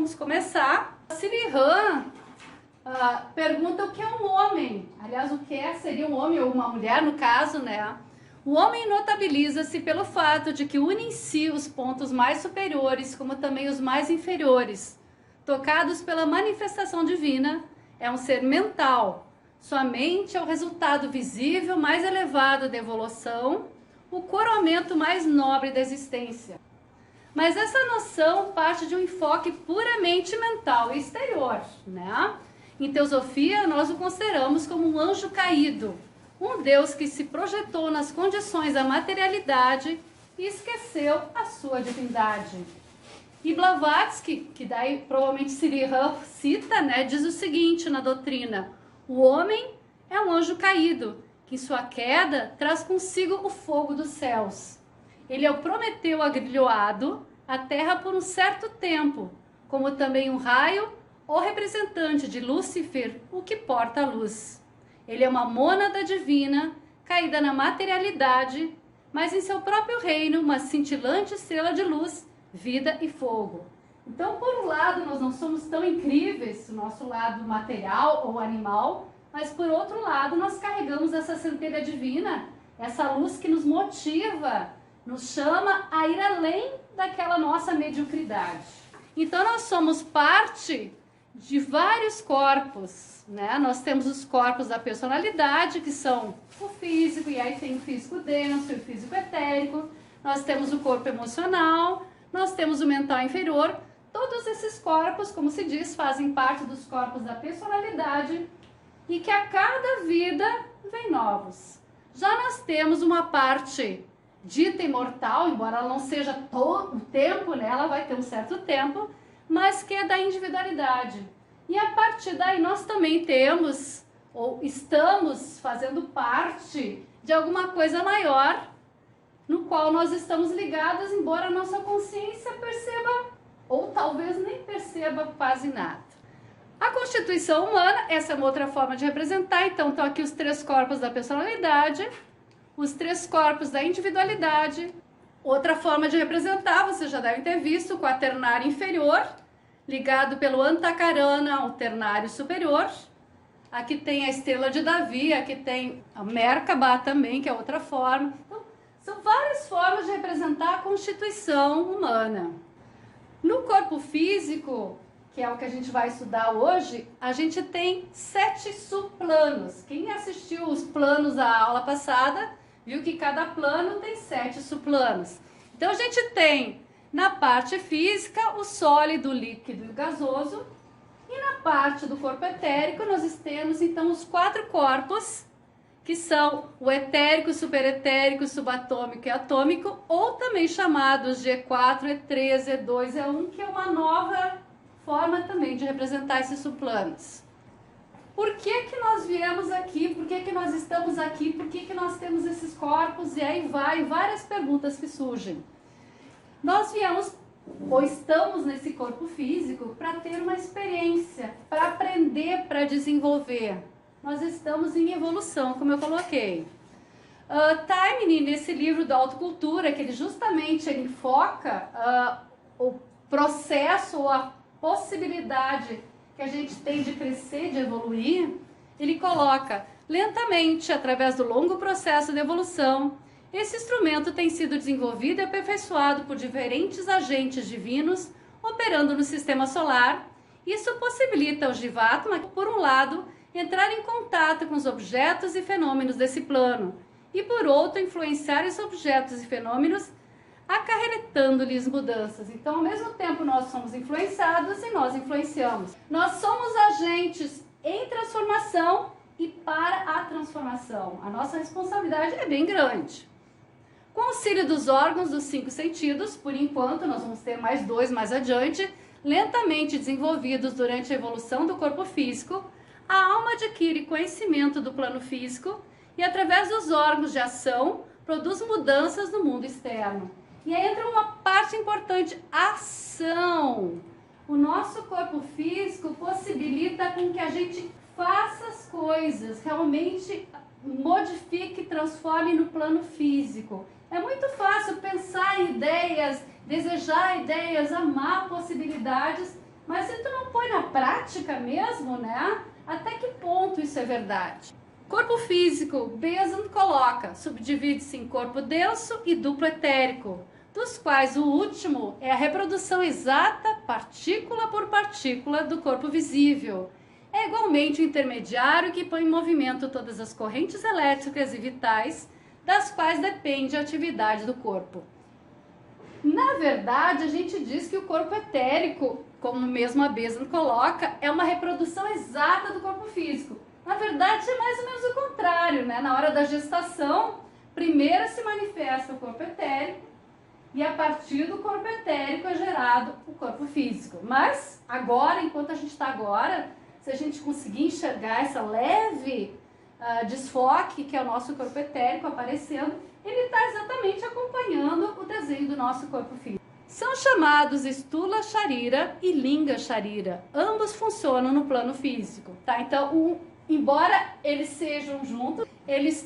vamos começar. Siri Han pergunta o que é um homem. Aliás, o que seria um homem ou uma mulher, no caso, né? O homem notabiliza-se pelo fato de que une em si os pontos mais superiores, como também os mais inferiores. Tocados pela manifestação divina, é um ser mental. Sua mente é o resultado visível mais elevado da evolução, o coroamento mais nobre da existência. Mas essa noção parte de um enfoque puramente mental e exterior, né? Em teosofia, nós o consideramos como um anjo caído, um Deus que se projetou nas condições da materialidade e esqueceu a sua divindade. E Blavatsky, que daí provavelmente Siri Han cita, né, diz o seguinte na doutrina: o homem é um anjo caído, que em sua queda traz consigo o fogo dos céus. Ele é o Prometeu agrilhoado à terra por um certo tempo, como também um raio ou representante de Lúcifer, o que porta a luz. Ele é uma mônada divina, caída na materialidade, mas em seu próprio reino, uma cintilante estrela de luz, vida e fogo. Então, por um lado, nós não somos tão incríveis, o nosso lado material ou animal, mas por outro lado, nós carregamos essa centelha divina, essa luz que nos motiva, nos chama a ir além daquela nossa mediocridade. Então, nós somos parte de vários corpos, né? Nós temos os corpos da personalidade, que são o físico, e aí tem o físico denso e o físico etérico. Nós temos o corpo emocional, nós temos o mental inferior. Todos esses corpos, como se diz, fazem parte dos corpos da personalidade e que a cada vida vem novos. Já nós temos uma parte dita imortal, embora ela não seja todo o tempo, né? Ela vai ter um certo tempo, mas que é da individualidade. E a partir daí nós também temos, ou estamos fazendo parte de alguma coisa maior, no qual nós estamos ligados, embora a nossa consciência perceba, ou talvez nem perceba quase nada. A constituição humana, essa é uma outra forma de representar, então estão aqui os três corpos da personalidade, os três corpos da individualidade. Outra forma de representar, vocês já devem ter visto, o quaternário inferior, ligado pelo Antakarana ao ternário superior. Aqui tem a estrela de Davi, aqui tem a Merkabah também, que é outra forma. Então, são várias formas de representar a constituição humana. No corpo físico, que é o que a gente vai estudar hoje, a gente tem 7 subplanos. Quem assistiu os planos da aula passada, viu que cada plano tem 7 subplanos. Então, a gente tem, na parte física, o sólido, o líquido e o gasoso. E na parte do corpo etérico, nós temos, então, os 4 corpos, que são o etérico, superetérico, subatômico e atômico, ou também chamados de E4, E3, E2, E1, que é uma nova forma também de representar esses subplanos. Por que que nós viemos aqui? Por que que nós estamos aqui? Por que que nós temos esses corpos? E aí vai várias perguntas que surgem. Nós viemos, ou estamos nesse corpo físico, para ter uma experiência, para aprender, para desenvolver. Nós estamos em evolução, como eu coloquei. Taimni, nesse livro da autocultura, que ele justamente enfoca o processo ou a possibilidade que a gente tem de crescer, de evoluir, ele coloca: lentamente, através do longo processo de evolução, esse instrumento tem sido desenvolvido e aperfeiçoado por diferentes agentes divinos operando no sistema solar. Isso possibilita ao Jivatma, por um lado, entrar em contato com os objetos e fenômenos desse plano, e por outro, influenciar esses objetos e fenômenos, acarretando-lhes mudanças. Então, ao mesmo tempo, nós somos influenciados e nós influenciamos. Nós somos agentes em transformação e para a transformação. A nossa responsabilidade é bem grande. Com o auxílio dos órgãos dos 5 sentidos, por enquanto, nós vamos ter mais 2 mais adiante, lentamente desenvolvidos durante a evolução do corpo físico, a alma adquire conhecimento do plano físico e, através dos órgãos de ação, produz mudanças no mundo externo. E aí entra uma parte importante: ação. O nosso corpo físico possibilita com que a gente faça as coisas, realmente modifique, transforme no plano físico. É muito fácil pensar em ideias, desejar ideias, amar possibilidades, Mas se tu não põe na prática mesmo, né? Até que ponto isso é verdade? Corpo físico, Besant coloca, subdivide-se em corpo denso e duplo etérico, dos quais o último é a reprodução exata, partícula por partícula, do corpo visível. É igualmente o intermediário que põe em movimento todas as correntes elétricas e vitais, das quais depende a atividade do corpo. Na verdade, a gente diz que o corpo etérico, como mesmo a Besant coloca, é uma reprodução exata do corpo físico. Na verdade, é mais ou menos o contrário, né? Na hora da gestação, primeiro se manifesta o corpo etérico e a partir do corpo etérico é gerado o corpo físico. Mas agora, enquanto a gente está agora, se a gente conseguir enxergar essa leve desfoque que é o nosso corpo etérico aparecendo, ele está exatamente acompanhando o desenho do nosso corpo físico. São chamados Stula Sharira e Linga Sharira. Ambos funcionam no plano físico, tá? Então, embora eles sejam juntos, eles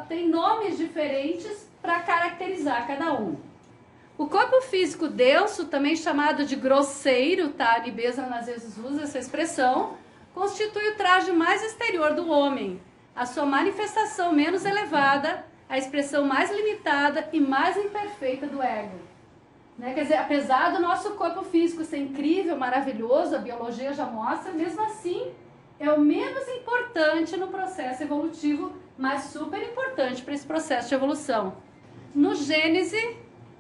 têm nomes diferentes para caracterizar cada um. O corpo físico denso, também chamado de grosseiro, tá? A Besant às vezes usa essa expressão, constitui o traje mais exterior do homem, a sua manifestação menos elevada, a expressão mais limitada e mais imperfeita do ego. Né? Quer dizer, apesar do nosso corpo físico ser incrível, maravilhoso, a biologia já mostra, mesmo assim é o menos importante no processo evolutivo, mas super importante para esse processo de evolução. No Gênese,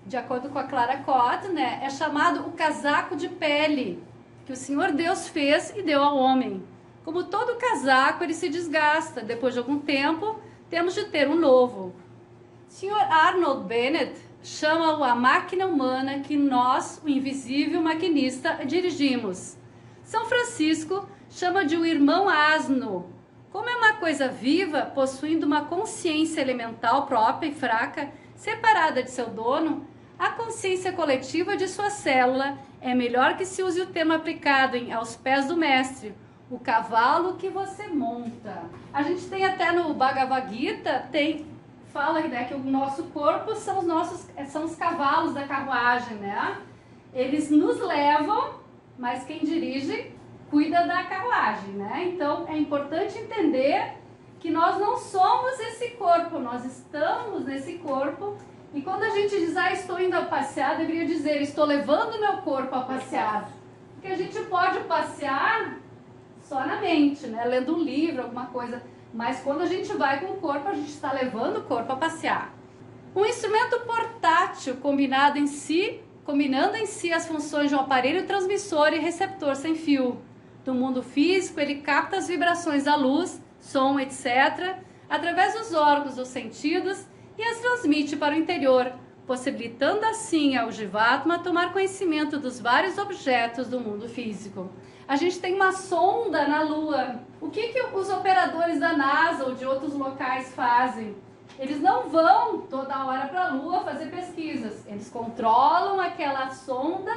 de acordo com a Clara Cott, né, é chamado o casaco de pele que o Senhor Deus fez e deu ao homem. Como todo casaco, ele se desgasta. Depois de algum tempo, temos de ter um novo. O Sr. Arnold Bennett chama-o a máquina humana que nós, o invisível maquinista, dirigimos. São Francisco chama de o irmão asno. Como é uma coisa viva, possuindo uma consciência elemental própria e fraca, separada de seu dono, a consciência coletiva de sua célula é melhor que se use o termo aplicado aos pés do mestre, o cavalo que você monta. A gente tem até no Bhagavad Gita, fala, né, que o nosso corpo são os cavalos da carruagem, né? Eles nos levam, mas quem dirige cuida da carruagem, né? Então é importante entender que nós não somos esse corpo, nós estamos nesse corpo. E quando a gente diz, estou indo a passear, deveria dizer, estou levando meu corpo a passear. Porque a gente pode passear só na mente, né? Lendo um livro, alguma coisa. Mas quando a gente vai com o corpo, a gente está levando o corpo a passear. Um instrumento portátil combinando em si as funções de um aparelho transmissor e receptor sem fio. Do mundo físico, ele capta as vibrações da luz, som, etc., através dos órgãos dos sentidos e as transmite para o interior, possibilitando assim ao Jivatma tomar conhecimento dos vários objetos do mundo físico. A gente tem uma sonda na Lua. O que os operadores da NASA ou de outros locais fazem? Eles não vão toda hora para a Lua fazer pesquisas. Eles controlam aquela sonda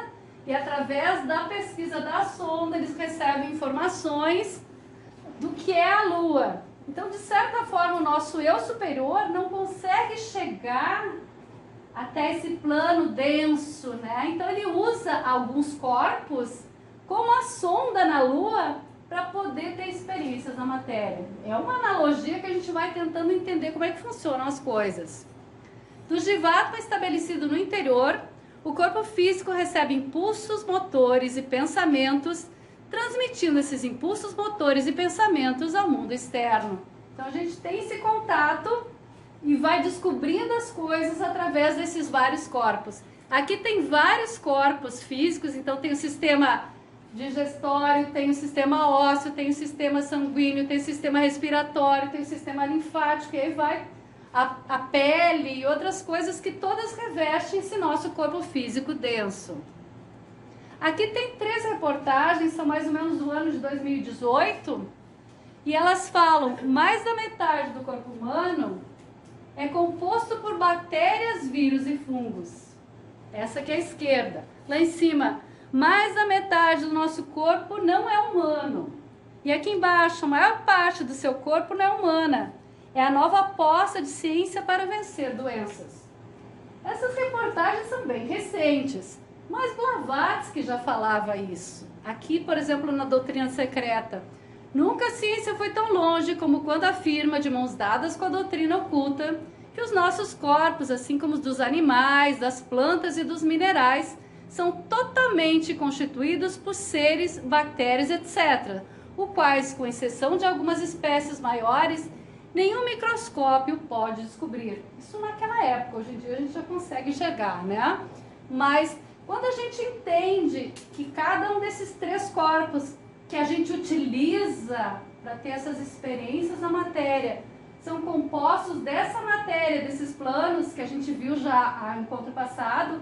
e através da pesquisa da sonda eles recebem informações do que é a Lua. Então, de certa forma, o nosso eu superior não consegue chegar até esse plano denso, né? Então, ele usa alguns corpos como a sonda na Lua para poder ter experiências na matéria. É uma analogia que a gente vai tentando entender como é que funcionam as coisas. Do Jivatma estabelecido no interior, o corpo físico recebe impulsos, motores e pensamentos, transmitindo esses impulsos, motores e pensamentos ao mundo externo. Então a gente tem esse contato e vai descobrindo as coisas através desses vários corpos. Aqui tem vários corpos físicos, então tem o sistema digestório, tem o sistema ósseo, tem o sistema sanguíneo, tem o sistema respiratório, tem o sistema linfático, e aí vai a pele e outras coisas que todas revestem esse nosso corpo físico denso. Aqui tem 3 reportagens, são mais ou menos do ano de 2018, e elas falam mais da metade do corpo humano é composto por bactérias, vírus e fungos. Essa aqui é a esquerda. Lá em cima, mais da metade do nosso corpo não é humano. E aqui embaixo, a maior parte do seu corpo não é humana. É a nova aposta de ciência para vencer doenças. Essas reportagens são bem recentes, mas Blavatsky já falava isso. Aqui, por exemplo, na doutrina secreta, nunca a ciência foi tão longe como quando afirma, de mãos dadas com a doutrina oculta, que os nossos corpos, assim como os dos animais, das plantas e dos minerais, são totalmente constituídos por seres, bactérias, etc., os quais, com exceção de algumas espécies maiores, nenhum microscópio pode descobrir. Isso naquela época, hoje em dia a gente já consegue enxergar, né? Mas quando a gente entende que cada um desses 3 corpos que a gente utiliza para ter essas experiências na matéria são compostos dessa matéria, desses planos que a gente viu já no encontro passado,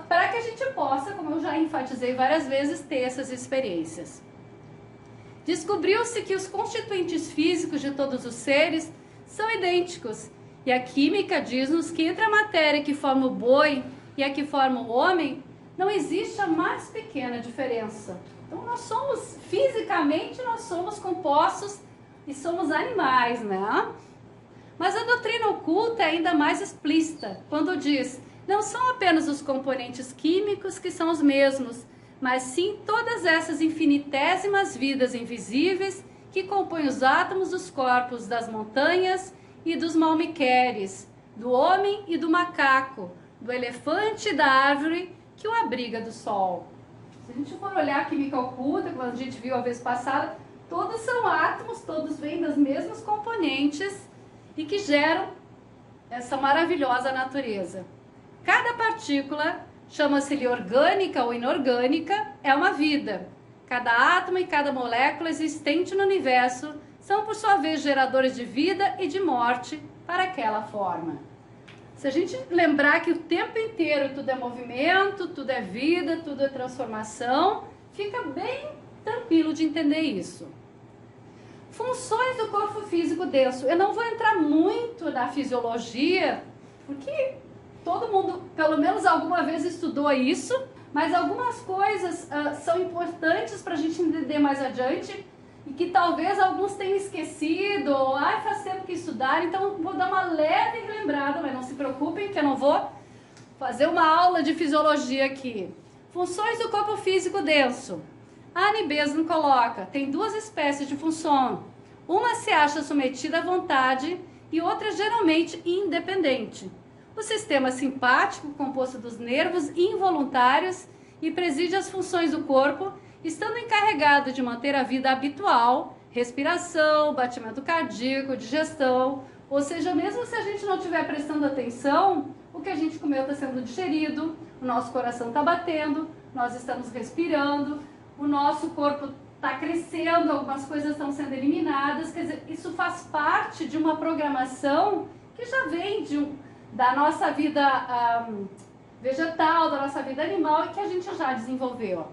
para que a gente possa, como eu já enfatizei várias vezes, ter essas experiências. Descobriu-se que os constituintes físicos de todos os seres são idênticos, e a química diz-nos que entre a matéria que forma o boi e a que forma o homem, não existe a mais pequena diferença. Então nós somos, fisicamente, nós somos compostos e somos animais, né? Mas a doutrina oculta é ainda mais explícita, quando diz, não são apenas os componentes químicos que são os mesmos, mas sim todas essas infinitésimas vidas invisíveis que compõem os átomos dos corpos das montanhas e dos malmiqueres, do homem e do macaco, do elefante e da árvore que o abriga do sol. Se a gente for olhar a química oculta, como a gente viu a vez passada, todos são átomos, todos vêm das mesmas componentes e que geram essa maravilhosa natureza. Cada partícula, chama-se-lhe orgânica ou inorgânica, é uma vida. Cada átomo e cada molécula existente no universo são, por sua vez, geradores de vida e de morte para aquela forma. Se a gente lembrar que o tempo inteiro tudo é movimento, tudo é vida, tudo é transformação, fica bem tranquilo de entender isso. Funções do corpo físico denso. Eu não vou entrar muito na fisiologia, porque todo mundo, pelo menos alguma vez, estudou isso, mas algumas coisas são importantes para a gente entender mais adiante e que talvez alguns tenham esquecido, ou faz tempo que estudaram, então vou dar uma leve relembrada, mas não se preocupem que eu não vou fazer uma aula de fisiologia aqui. Funções do corpo físico denso. A Annie Besant coloca, tem 2 espécies de função. Uma se acha submetida à vontade e outra geralmente independente. O sistema simpático, composto dos nervos involuntários e preside as funções do corpo, estando encarregado de manter a vida habitual, respiração, batimento cardíaco, digestão, ou seja, mesmo se a gente não estiver prestando atenção, o que a gente comeu está sendo digerido, o nosso coração está batendo, nós estamos respirando, o nosso corpo está crescendo, algumas coisas estão sendo eliminadas, quer dizer, isso faz parte de uma programação que já vem da nossa vida vegetal, da nossa vida animal e que a gente já desenvolveu.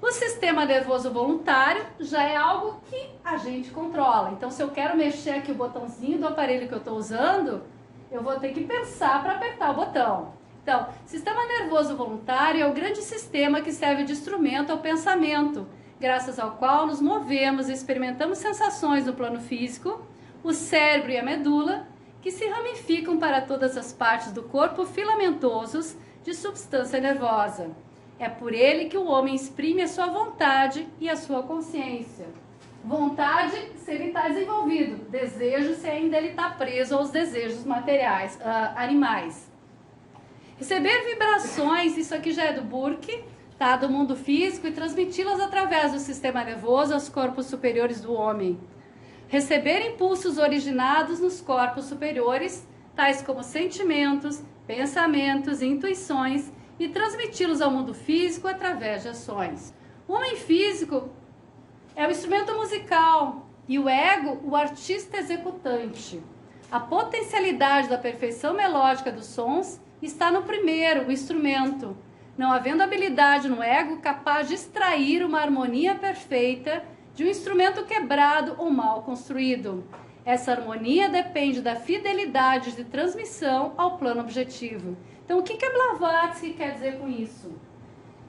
O sistema nervoso voluntário já é algo que a gente controla. Então, se eu quero mexer aqui o botãozinho do aparelho que eu estou usando, eu vou ter que pensar para apertar o botão. Então, sistema nervoso voluntário é o grande sistema que serve de instrumento ao pensamento, graças ao qual nos movemos e experimentamos sensações no plano físico, o cérebro e a medula, que se ramificam para todas as partes do corpo filamentosos de substância nervosa. É por ele que o homem exprime a sua vontade e a sua consciência. Vontade se ele está desenvolvido, desejo se ainda ele está preso aos desejos materiais, animais. Receber vibrações, isso aqui já é do Burke, tá, do mundo físico, e transmiti-las através do sistema nervoso aos corpos superiores do homem. Receber impulsos originados nos corpos superiores, tais como sentimentos, pensamentos e intuições, e transmiti-los ao mundo físico através de ações. O homem físico é o instrumento musical e o ego, o artista executante. A potencialidade da perfeição melódica dos sons está no primeiro, o instrumento, não havendo habilidade no ego capaz de extrair uma harmonia perfeita de um instrumento quebrado ou mal construído. Essa harmonia depende da fidelidade de transmissão ao plano objetivo. Então, o que a Blavatsky quer dizer com isso?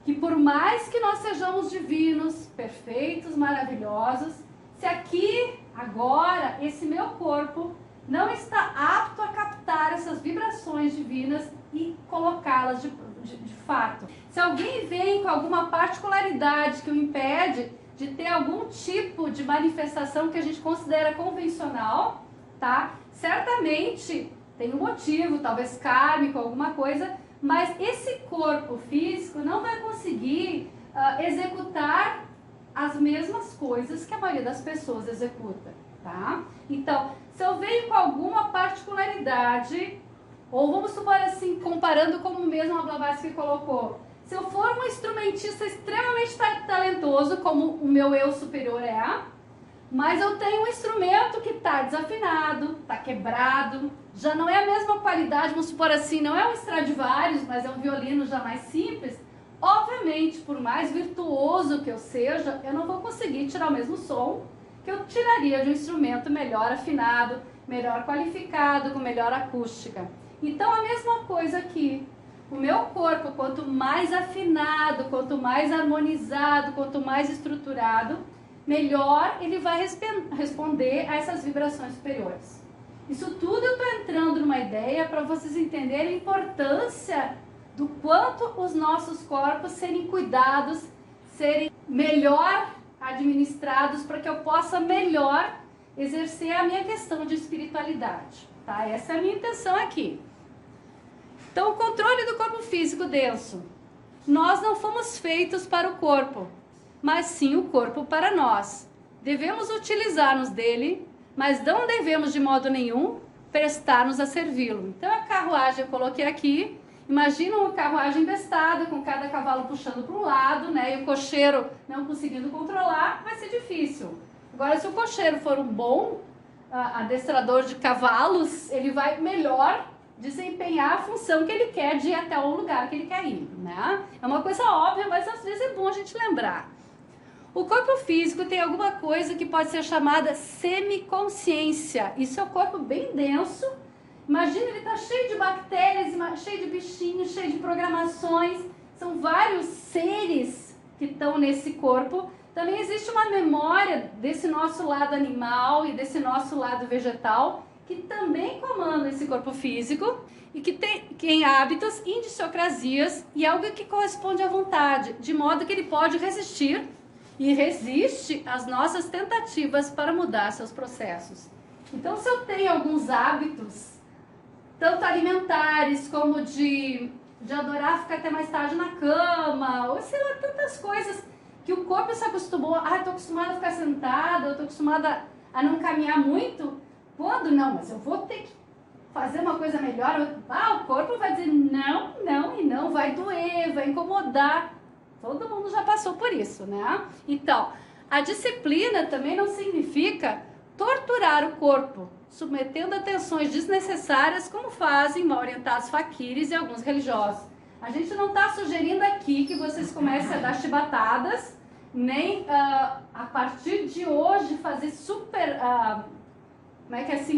Que por mais que nós sejamos divinos, perfeitos, maravilhosos, se aqui, agora, esse meu corpo não está apto a captar essas vibrações divinas e colocá-las de fato. Se alguém vem com alguma particularidade que o impede de ter algum tipo de manifestação que a gente considera convencional, tá? Certamente tem um motivo, talvez kármico, alguma coisa, mas esse corpo físico não vai conseguir executar as mesmas coisas que a maioria das pessoas executa, tá? Então, se eu venho com alguma particularidade, ou vamos supor assim, comparando como mesmo a Blavatsky colocou, se eu for um instrumentista extremamente talentoso, como o meu eu superior é, mas eu tenho um instrumento que está desafinado, está quebrado, já não é a mesma qualidade, vamos supor assim, não é um Stradivarius, mas é um violino já mais simples, obviamente, por mais virtuoso que eu seja, eu não vou conseguir tirar o mesmo som que eu tiraria de um instrumento melhor afinado, melhor qualificado, com melhor acústica. Então, a mesma coisa aqui. O meu corpo, quanto mais afinado, quanto mais harmonizado, quanto mais estruturado, melhor ele vai responder a essas vibrações superiores. Isso tudo eu estou entrando numa ideia para vocês entenderem a importância do quanto os nossos corpos serem cuidados, serem melhor administrados para que eu possa melhor exercer a minha questão de espiritualidade. Tá? Essa é a minha intenção aqui. Então, o controle do corpo físico denso. Nós não fomos feitos para o corpo, mas sim o corpo para nós. Devemos utilizar-nos dele, mas não devemos de modo nenhum prestar-nos a servi-lo. Então, a carruagem eu coloquei aqui. Imagina uma carruagem embestada, com cada cavalo puxando para um lado, né? E o cocheiro não conseguindo controlar, vai ser difícil. Agora, se o cocheiro for um bom adestrador de cavalos, ele vai melhor desempenhar a função que ele quer de ir até o lugar que ele quer ir, né? É uma coisa óbvia, mas às vezes é bom a gente lembrar. O corpo físico tem alguma coisa que pode ser chamada semiconsciência. Isso é um corpo bem denso. Imagina, ele está cheio de bactérias, cheio de bichinhos, cheio de programações. São vários seres que estão nesse corpo. Também existe uma memória desse nosso lado animal e desse nosso lado vegetal, que também comanda esse corpo físico e que tem hábitos, idiosincrasias e algo que corresponde à vontade, de modo que ele pode resistir e resiste às nossas tentativas para mudar seus processos. Então, se eu tenho alguns hábitos, tanto alimentares como de adorar ficar até mais tarde na cama, ou sei lá, tantas coisas que o corpo se acostumou, estou acostumada a ficar sentada, eu estou acostumada a não caminhar muito. Quando não, mas eu vou ter que fazer uma coisa melhor, o corpo vai dizer não, não e não, vai doer, vai incomodar. Todo mundo já passou por isso, né? Então, a disciplina também não significa torturar o corpo, submetendo a tensões desnecessárias, como fazem mal orientados faquires e alguns religiosos. A gente não está sugerindo aqui que vocês comecem a dar chibatadas, nem a partir de hoje fazer super...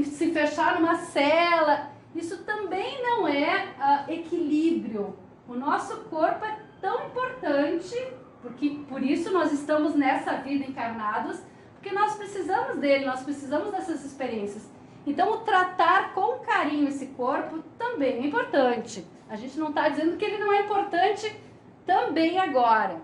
se fechar numa cela. Isso também não é equilíbrio. O nosso corpo é tão importante, porque por isso nós estamos nessa vida encarnados, porque nós precisamos dele, nós precisamos dessas experiências. Então, o tratar com carinho esse corpo também é importante. A gente não está dizendo que ele não é importante também agora.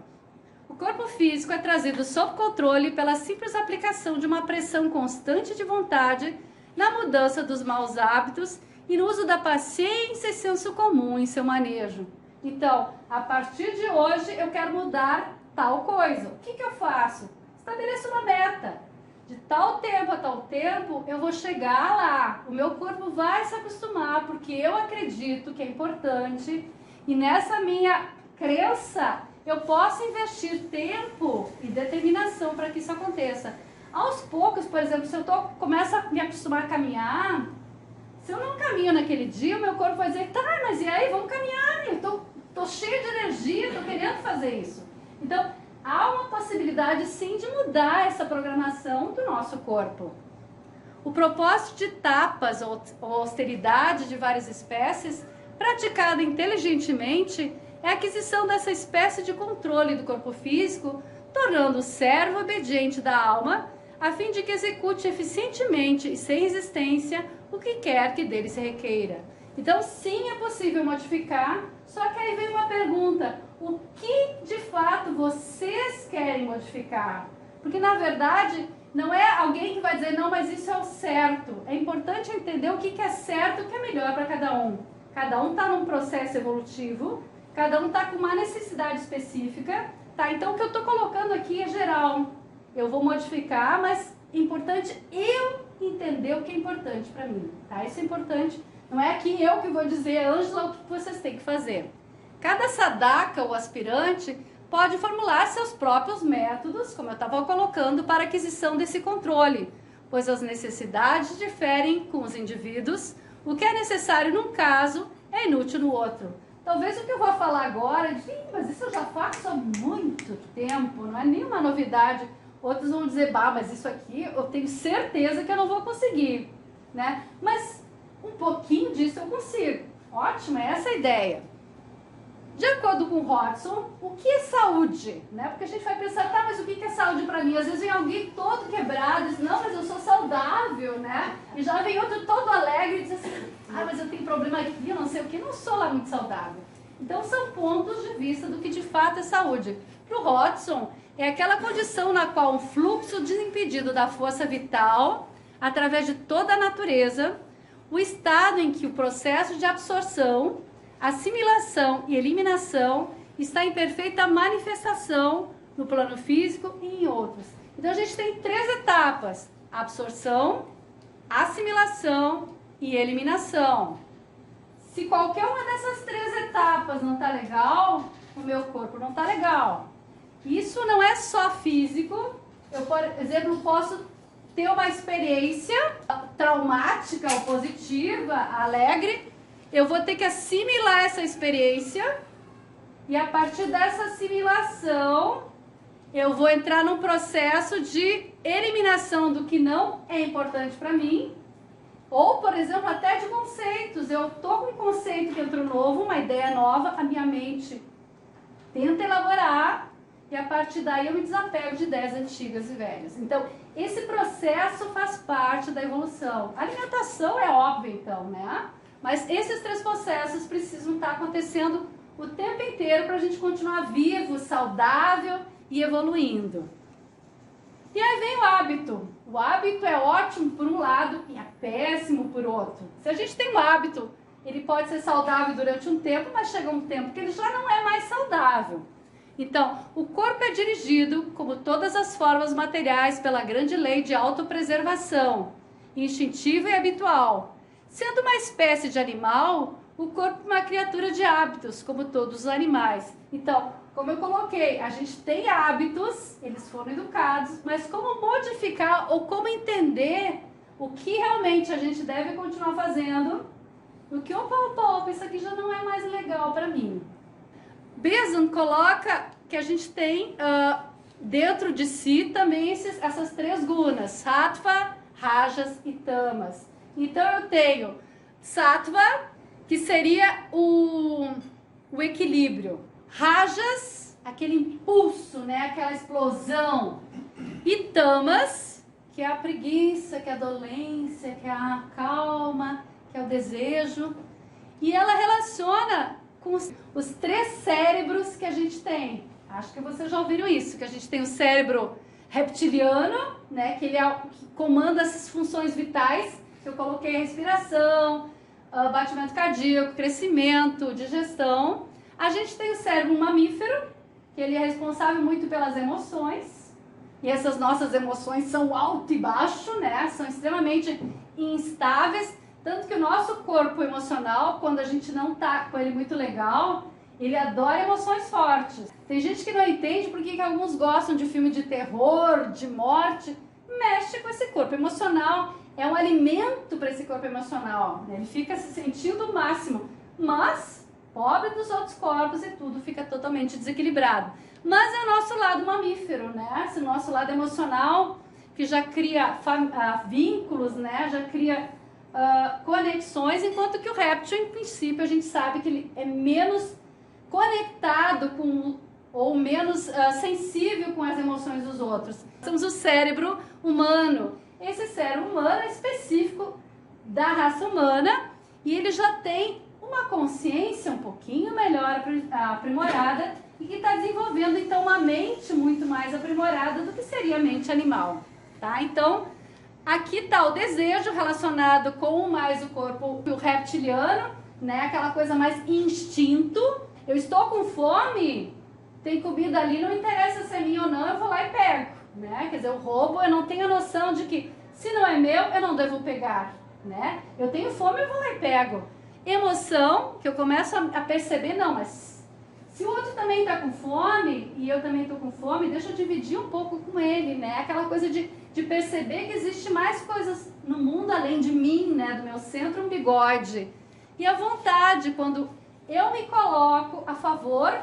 O corpo físico é trazido sob controle pela simples aplicação de uma pressão constante de vontade na mudança dos maus hábitos e no uso da paciência e senso comum em seu manejo. Então, a partir de hoje eu quero mudar tal coisa. O que eu faço? Estabeleço uma meta. De tal tempo a tal tempo eu vou chegar lá. O meu corpo vai se acostumar porque eu acredito que é importante e nessa minha crença eu posso investir tempo e determinação para que isso aconteça. Aos poucos, por exemplo, se eu começo a me acostumar a caminhar, se eu não caminho naquele dia, o meu corpo vai dizer, tá, mas e aí, vamos caminhar, eu tô cheio de energia, tô querendo fazer isso. Então, há uma possibilidade sim de mudar essa programação do nosso corpo. O propósito de tapas ou austeridade de várias espécies, praticada inteligentemente, é a aquisição dessa espécie de controle do corpo físico, tornando o servo obediente da alma, a fim de que execute eficientemente e sem resistência o que quer que dele se requeira. Então, sim, é possível modificar, só que aí vem uma pergunta: o que de fato vocês querem modificar? Porque, na verdade, não é alguém que vai dizer, não, mas isso é o certo. É importante entender o que é certo e o que é melhor para cada um. Cada um está num processo evolutivo, cada um está com uma necessidade específica, tá? Então, o que eu estou colocando aqui é geral. Eu vou modificar, mas é importante eu entender o que é importante para mim, tá? Isso é importante. Não é aqui eu que vou dizer, Ângela, o que vocês têm que fazer. Cada sadaka ou aspirante pode formular seus próprios métodos, como eu estava colocando, para aquisição desse controle, pois as necessidades diferem com os indivíduos. O que é necessário num caso é inútil no outro. Talvez o que eu vou falar agora, mas isso eu já faço há muito tempo, não é nenhuma novidade. Outros vão dizer, bah, mas isso aqui eu tenho certeza que eu não vou conseguir, né? Mas um pouquinho disso eu consigo. Ótimo, é essa a ideia. De acordo com Hodgson, o que é saúde? Né? Porque a gente vai pensar, tá, mas o que é saúde para mim? Às vezes vem alguém todo quebrado e diz, não, mas eu sou saudável, né? E já vem outro todo alegre e diz assim, ah, mas eu tenho problema aqui, eu não sei o que, não sou lá muito saudável. Então são pontos de vista do que de fato é saúde. Para o Hodgson, é aquela condição na qual um fluxo desimpedido da força vital, através de toda a natureza, o estado em que o processo de absorção, assimilação e eliminação está em perfeita manifestação no plano físico e em outros. Então a gente tem 3 etapas: absorção, assimilação e eliminação. Se qualquer uma dessas 3 etapas não está legal, o meu corpo não está legal. Isso não é só físico. Eu, por exemplo, posso ter uma experiência traumática ou positiva, alegre. Eu vou ter que assimilar essa experiência e a partir dessa assimilação eu vou entrar num processo de eliminação do que não é importante para mim, ou, por exemplo, até de conceitos. Eu tô com um conceito dentro novo, uma ideia nova, a minha mente tenta elaborar e a partir daí eu me desapego de ideias antigas e velhas. Então, esse processo faz parte da evolução. A alimentação é óbvio, então, né? Mas esses 3 processos precisam estar acontecendo o tempo inteiro para a gente continuar vivo, saudável e evoluindo. E aí vem o hábito. O hábito é ótimo por um lado e é péssimo por outro. Se a gente tem um hábito, ele pode ser saudável durante um tempo, mas chega um tempo que ele já não é mais saudável. Então, o corpo é dirigido, como todas as formas materiais, pela grande lei de autopreservação, instintiva e habitual. Sendo uma espécie de animal, o corpo é uma criatura de hábitos, como todos os animais. Então, como eu coloquei, a gente tem hábitos, eles foram educados, mas como modificar ou como entender o que realmente a gente deve continuar fazendo, o que, opa, isso aqui já não é mais legal para mim. Beson coloca que a gente tem dentro de si também essas 3 gunas, sattva, rajas e tamas. Então eu tenho sattva, que seria o equilíbrio, rajas, aquele impulso, né, aquela explosão, e tamas, que é a preguiça, que é a dolência, que é a calma, que é o desejo. E ela relaciona com os 3 cérebros que a gente tem. Acho que vocês já ouviram isso, que a gente tem o cérebro reptiliano, né, que ele é o que comanda essas funções vitais. Eu coloquei respiração, batimento cardíaco, crescimento, digestão. A gente tem o cérebro mamífero, que ele é responsável muito pelas emoções. E essas nossas emoções são alto e baixo, né? São extremamente instáveis. Tanto que o nosso corpo emocional, quando a gente não está com ele muito legal, ele adora emoções fortes. Tem gente que não entende por que alguns gostam de filme de terror, de morte. Mexe com esse corpo emocional. É um alimento para esse corpo emocional, né? Ele fica se sentindo o máximo, mas pobre dos outros corpos e tudo fica totalmente desequilibrado. Mas é o nosso lado mamífero, né? Esse nosso lado emocional que já cria vínculos, né? Já cria conexões, enquanto que o réptil, em princípio, a gente sabe que ele é menos conectado com ou menos sensível com as emoções dos outros. Temos o cérebro humano. Esse cérebro humano é específico da raça humana e ele já tem uma consciência um pouquinho melhor aprimorada e que está desenvolvendo então uma mente muito mais aprimorada do que seria a mente animal, tá? Então, aqui está o desejo relacionado com mais o corpo reptiliano, né? Aquela coisa mais instinto. Eu estou com fome, tem comida ali, não interessa se é minha ou não, eu vou lá e pego, né? Quer dizer, o roubo, eu não tenho a noção de que se não é meu, eu não devo pegar, né? Eu tenho fome, eu vou lá e pego. Emoção, que eu começo a perceber, não, mas se o outro também está com fome e eu também estou com fome, deixa eu dividir um pouco com ele, né? Aquela coisa de perceber que existe mais coisas no mundo além de mim, né? Do meu centro umbigode. E a vontade, quando eu me coloco a favor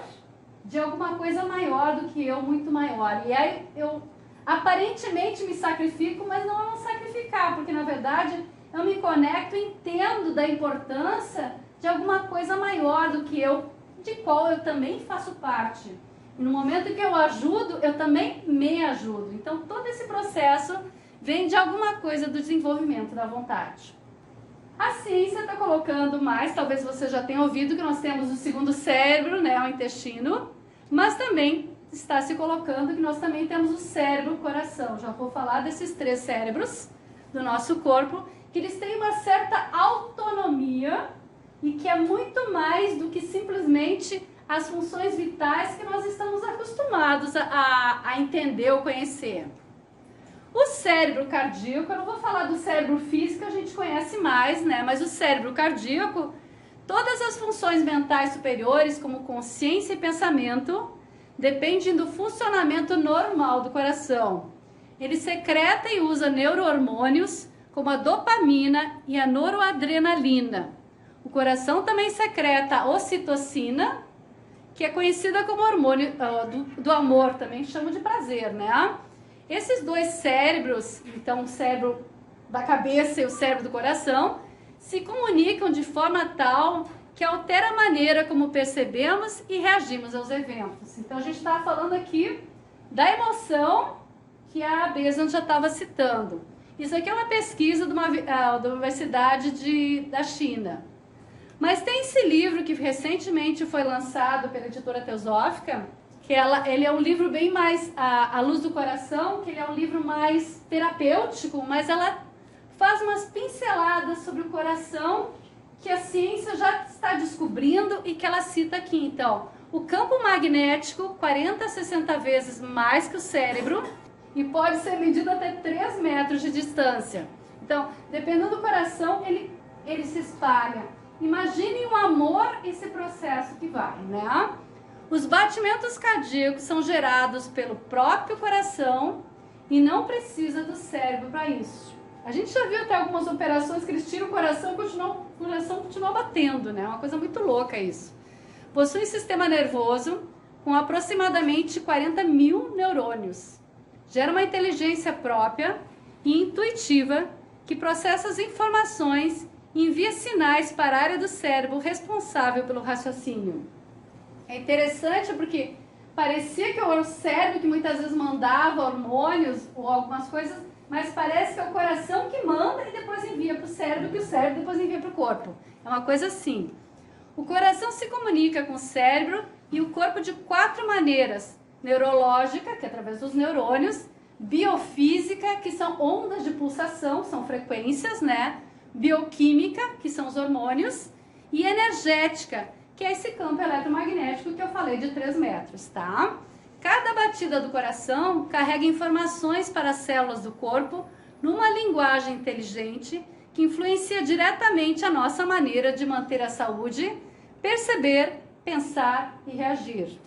de alguma coisa maior do que eu, muito maior. E aí eu aparentemente me sacrifico, mas não é um sacrificar, porque na verdade eu me conecto e entendo da importância de alguma coisa maior do que eu, de qual eu também faço parte. E no momento que eu ajudo, eu também me ajudo. Então todo esse processo vem de alguma coisa do desenvolvimento da vontade. A ciência está colocando mais, talvez você já tenha ouvido que nós temos o segundo cérebro, né, o intestino, mas também está se colocando que nós também temos o cérebro, o coração. Já vou falar desses 3 cérebros do nosso corpo, que eles têm uma certa autonomia e que é muito mais do que simplesmente as funções vitais que nós estamos acostumados a entender ou conhecer. O cérebro cardíaco, eu não vou falar do cérebro físico, a gente conhece mais, né? Mas o cérebro cardíaco, todas as funções mentais superiores, como consciência e pensamento, dependem do funcionamento normal do coração. Ele secreta e usa neurohormônios, como a dopamina e a noradrenalina. O coração também secreta a ocitocina, que é conhecida como hormônio do amor, também chama de prazer, né? Esses 2 cérebros, então o cérebro da cabeça e o cérebro do coração, se comunicam de forma tal que altera a maneira como percebemos e reagimos aos eventos. Então a gente está falando aqui da emoção que a Besant já estava citando. Isso aqui é uma pesquisa da Universidade da China. Mas tem esse livro que recentemente foi lançado pela editora Teosófica, que ele é um livro bem mais à luz do coração, que ele é um livro mais terapêutico, mas ela faz umas pinceladas sobre o coração que a ciência já está descobrindo e que ela cita aqui. Então, o campo magnético 40 a 60 vezes mais que o cérebro e pode ser medido até 3 metros de distância. Então, dependendo do coração, ele se espalha. Imagine o amor, esse processo que vai, né? Os batimentos cardíacos são gerados pelo próprio coração e não precisa do cérebro para isso. A gente já viu até algumas operações que eles tiram o coração e o coração continua batendo, né? É uma coisa muito louca isso. Possui um sistema nervoso com aproximadamente 40 mil neurônios. Gera uma inteligência própria e intuitiva que processa as informações e envia sinais para a área do cérebro responsável pelo raciocínio. É interessante porque parecia que era o cérebro que muitas vezes mandava hormônios ou algumas coisas, mas parece que é o coração que manda e depois envia para o cérebro, que o cérebro depois envia para o corpo. É uma coisa assim. O coração se comunica com o cérebro e o corpo de 4 maneiras. Neurológica, que é através dos neurônios, biofísica, que são ondas de pulsação, são frequências, né? Bioquímica, que são os hormônios, e energética, que é esse campo eletromagnético que eu falei de 3 metros, tá? Cada batida do coração carrega informações para as células do corpo numa linguagem inteligente que influencia diretamente a nossa maneira de manter a saúde, perceber, pensar e reagir.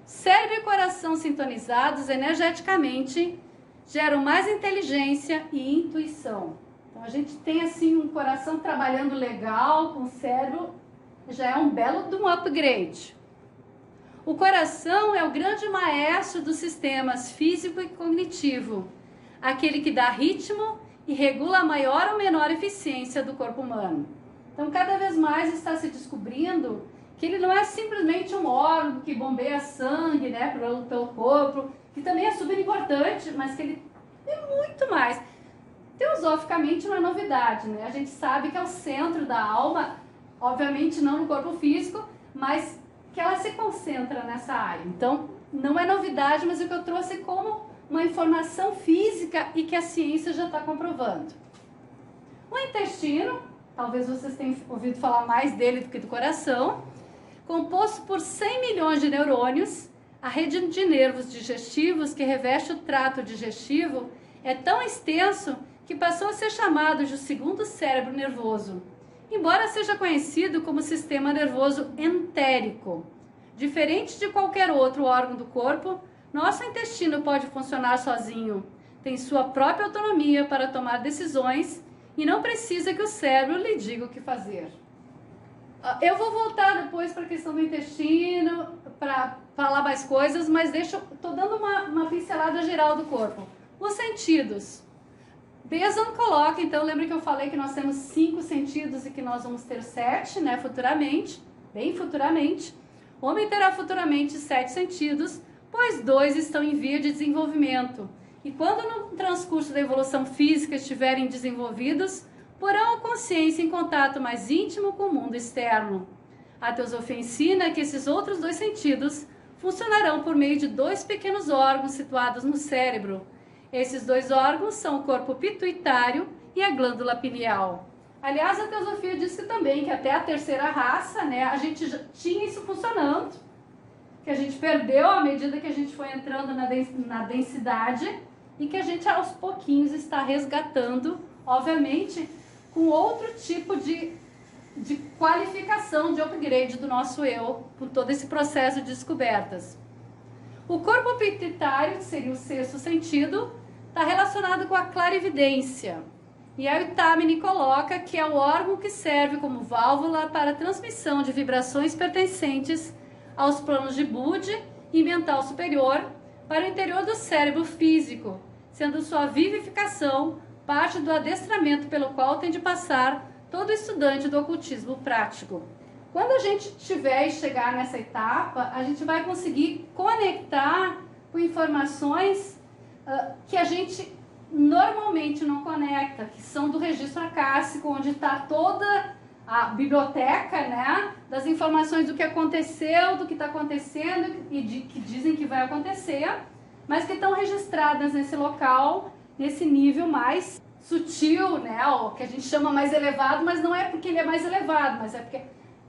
Cérebro e coração sintonizados energeticamente geram mais inteligência e intuição. Então a gente tem assim um coração trabalhando legal com o cérebro, já é um belo de um upgrade. O coração é o grande maestro dos sistemas físico e cognitivo, aquele que dá ritmo e regula a maior ou menor eficiência do corpo humano. Então cada vez mais está se descobrindo que ele não é simplesmente um órgão que bombeia sangue, né, pelo corpo, que também é super importante, mas que ele é muito mais. Tem filosoficamente não é novidade, né? A gente sabe que é o centro da alma, obviamente não no corpo físico, mas que ela se concentra nessa área. Então, não é novidade, mas o que eu trouxe como uma informação física e que a ciência já está comprovando. O intestino, talvez vocês tenham ouvido falar mais dele do que do coração, composto por 100 milhões de neurônios, a rede de nervos digestivos que reveste o trato digestivo é tão extenso que passou a ser chamado de o segundo cérebro nervoso, embora seja conhecido como sistema nervoso entérico. Diferente de qualquer outro órgão do corpo, nosso intestino pode funcionar sozinho, tem sua própria autonomia para tomar decisões e não precisa que o cérebro lhe diga o que fazer. Eu vou voltar depois para a questão do intestino, para falar mais coisas, mas estou dando uma pincelada geral do corpo. Os sentidos. Besan coloca, então, lembra que eu falei que nós temos 5 sentidos e que nós vamos ter 7, né, futuramente, bem futuramente. O homem terá futuramente 7 sentidos, pois 2 estão em via de desenvolvimento. E quando no transcurso da evolução física estiverem desenvolvidos, porão a consciência em contato mais íntimo com o mundo externo. A teosofia ensina que esses outros 2 sentidos funcionarão por meio de 2 pequenos órgãos situados no cérebro. Esses 2 órgãos são o corpo pituitário e a glândula pineal. Aliás, a teosofia diz que também que até a terceira raça, né, a gente já tinha isso funcionando, que a gente perdeu à medida que a gente foi entrando na densidade e que a gente aos pouquinhos está resgatando, obviamente, com outro tipo de qualificação, de upgrade do nosso eu, por todo esse processo de descobertas. O corpo pituitário, que seria o 6º sentido, está relacionado com a clarividência. E a Itamine coloca que é o órgão que serve como válvula para a transmissão de vibrações pertencentes aos planos de Budi e mental superior para o interior do cérebro físico, sendo sua vivificação parte do adestramento pelo qual tem de passar todo estudante do ocultismo prático. Quando a gente tiver e chegar nessa etapa, a gente vai conseguir conectar com informações que a gente normalmente não conecta, que são do registro acássico, onde está toda a biblioteca, né, das informações do que aconteceu, do que está acontecendo e que dizem que vai acontecer, mas que estão registradas nesse local, nesse nível mais sutil, né, o que a gente chama mais elevado, mas não é porque ele é mais elevado, mas é porque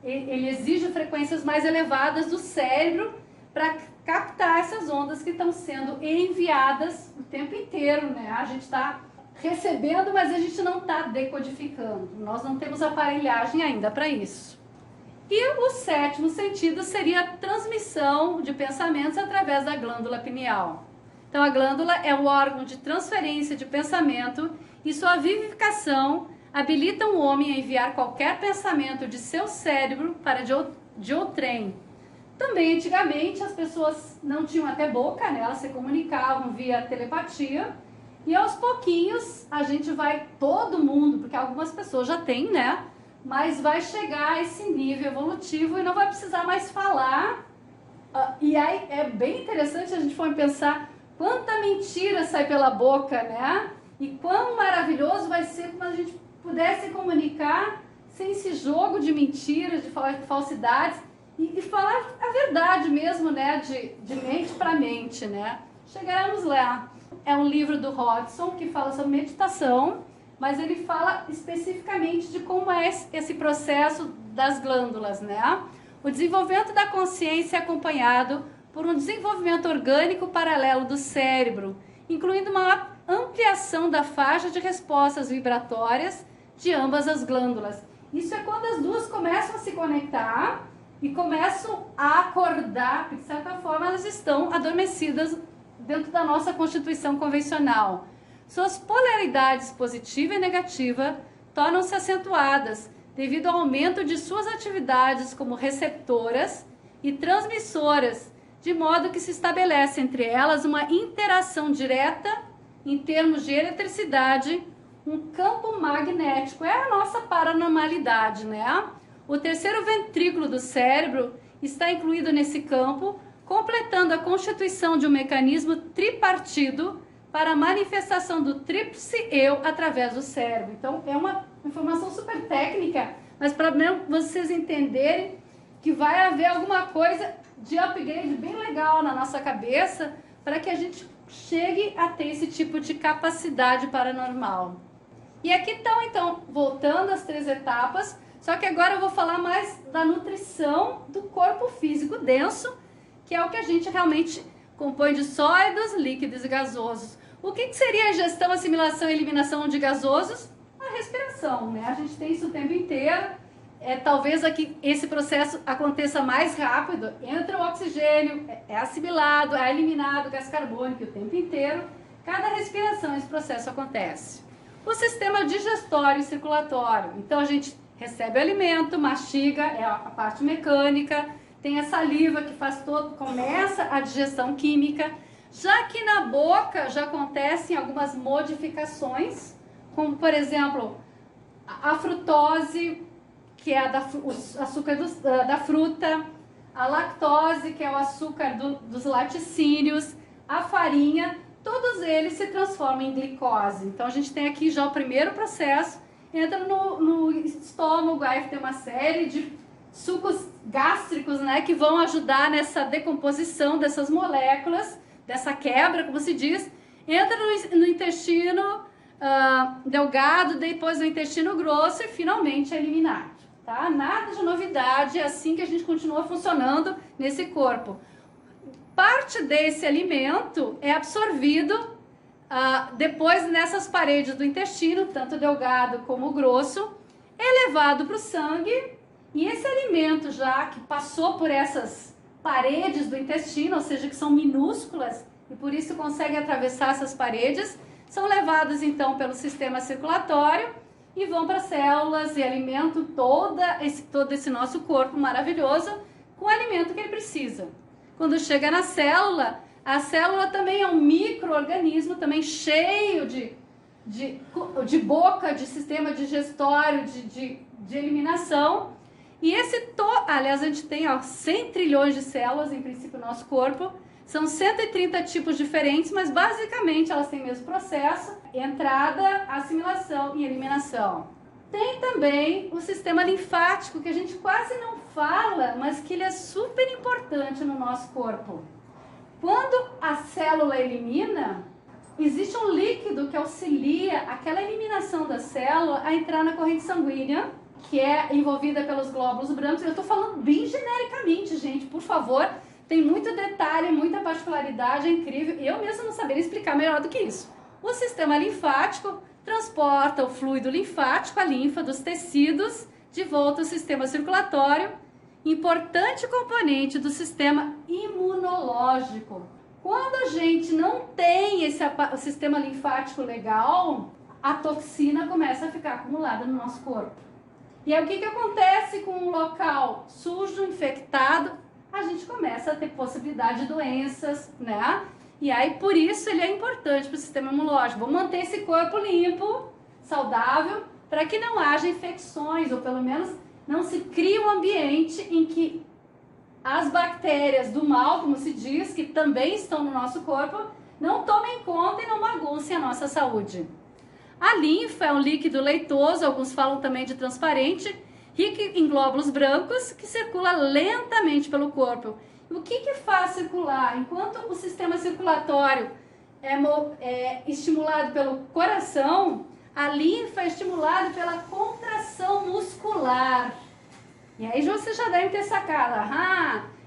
ele exige frequências mais elevadas do cérebro para captar essas ondas que estão sendo enviadas o tempo inteiro, né? A gente está recebendo, mas a gente não está decodificando. Nós não temos aparelhagem ainda para isso. E o 7º sentido seria a transmissão de pensamentos através da glândula pineal. Então, a glândula é o órgão de transferência de pensamento e sua vivificação habilita o homem a enviar qualquer pensamento de seu cérebro para de outrem. Também, antigamente, as pessoas não tinham até boca, né? Elas se comunicavam via telepatia. E aos pouquinhos, a gente vai, todo mundo, porque algumas pessoas já têm, né? Mas vai chegar a esse nível evolutivo e não vai precisar mais falar. E aí é bem interessante a gente for pensar quanta mentira sai pela boca, né? E quão maravilhoso vai ser quando a gente pudesse comunicar sem esse jogo de mentiras, de falsidades e falar a verdade mesmo, né? De mente para mente, né? Chegaremos lá. É um livro do Hodgson que fala sobre meditação, mas ele fala especificamente de como é esse processo das glândulas, né? O desenvolvimento da consciência é acompanhado por um desenvolvimento orgânico paralelo do cérebro, incluindo uma ampliação da faixa de respostas vibratórias de ambas as glândulas. Isso é quando as duas começam a se conectar e começam a acordar, porque de certa forma elas estão adormecidas dentro da nossa constituição convencional. Suas polaridades positiva e negativa tornam-se acentuadas devido ao aumento de suas atividades como receptoras e transmissoras, de modo que se estabelece entre elas uma interação direta em termos de eletricidade, um campo magnético. É a nossa paranormalidade, né? O terceiro ventrículo do cérebro está incluído nesse campo, completando a constituição de um mecanismo tripartido para a manifestação do tríplice eu através do cérebro. Então, é uma informação super técnica, mas para vocês entenderem que vai haver alguma coisa de upgrade bem legal na nossa cabeça para que a gente chegue a ter esse tipo de capacidade paranormal. E aqui estão, então, voltando às 3 etapas, só que agora eu vou falar mais da nutrição do corpo físico denso, que é o que a gente realmente compõe de sólidos, líquidos e gasosos. O que seria a gestão, assimilação e eliminação de gasosos? A respiração, né? A gente tem isso o tempo inteiro. Talvez aqui esse processo aconteça mais rápido. Entra o oxigênio, é assimilado, é eliminado o gás carbônico o tempo inteiro. Cada respiração esse processo acontece. O sistema digestório e circulatório. Então a gente recebe o alimento, mastiga, é a parte mecânica, tem a saliva que faz começa a digestão química. Já que na boca já acontecem algumas modificações, como por exemplo a frutose, que é o açúcar da fruta, a lactose, que é o açúcar dos laticínios, a farinha, todos eles se transformam em glicose. Então a gente tem aqui já o primeiro processo, entra no estômago, aí tem uma série de sucos gástricos, né, que vão ajudar nessa decomposição dessas moléculas, dessa quebra, como se diz, entra no intestino delgado, depois no intestino grosso e finalmente é eliminado. Tá? Nada de novidade, é assim que a gente continua funcionando nesse corpo. Parte desse alimento é absorvido depois nessas paredes do intestino, tanto delgado como grosso, é levado para o sangue e esse alimento já que passou por essas paredes do intestino, ou seja, que são minúsculas e por isso conseguem atravessar essas paredes, são levados então pelo sistema circulatório e vão para as células e alimentam todo esse nosso corpo maravilhoso com o alimento que ele precisa. Quando chega na célula, a célula também é um micro-organismo, também cheio de boca, de sistema digestório, de eliminação. E aliás, a gente tem 100 trilhões de células, em princípio, no nosso corpo. São 130 tipos diferentes, mas basicamente elas têm o mesmo processo: entrada, assimilação e eliminação. Tem também o sistema linfático, que a gente quase não fala, mas que ele é super importante no nosso corpo. Quando a célula elimina, existe um líquido que auxilia aquela eliminação da célula a entrar na corrente sanguínea, que é envolvida pelos glóbulos brancos. Eu estou falando bem genericamente, gente, por favor. Tem muito detalhe, muita particularidade, é incrível. Eu mesmo não saberia explicar melhor do que isso. O sistema linfático transporta o fluido linfático, a linfa dos tecidos, de volta ao sistema circulatório, importante componente do sistema imunológico. Quando a gente não tem o sistema linfático legal, a toxina começa a ficar acumulada no nosso corpo. E aí o que acontece com um local sujo, infectado? A gente começa a ter possibilidade de doenças, né? E aí, por isso, ele é importante para o sistema imunológico. Vamos manter esse corpo limpo, saudável, para que não haja infecções, ou pelo menos não se crie um ambiente em que as bactérias do mal, como se diz, que também estão no nosso corpo, não tomem conta e não baguncem a nossa saúde. A linfa é um líquido leitoso, alguns falam também de transparente, rico em glóbulos brancos, que circula lentamente pelo corpo. O que faz circular? Enquanto o sistema circulatório é estimulado pelo coração, a linfa é estimulada pela contração muscular. E aí você já deve ter sacado,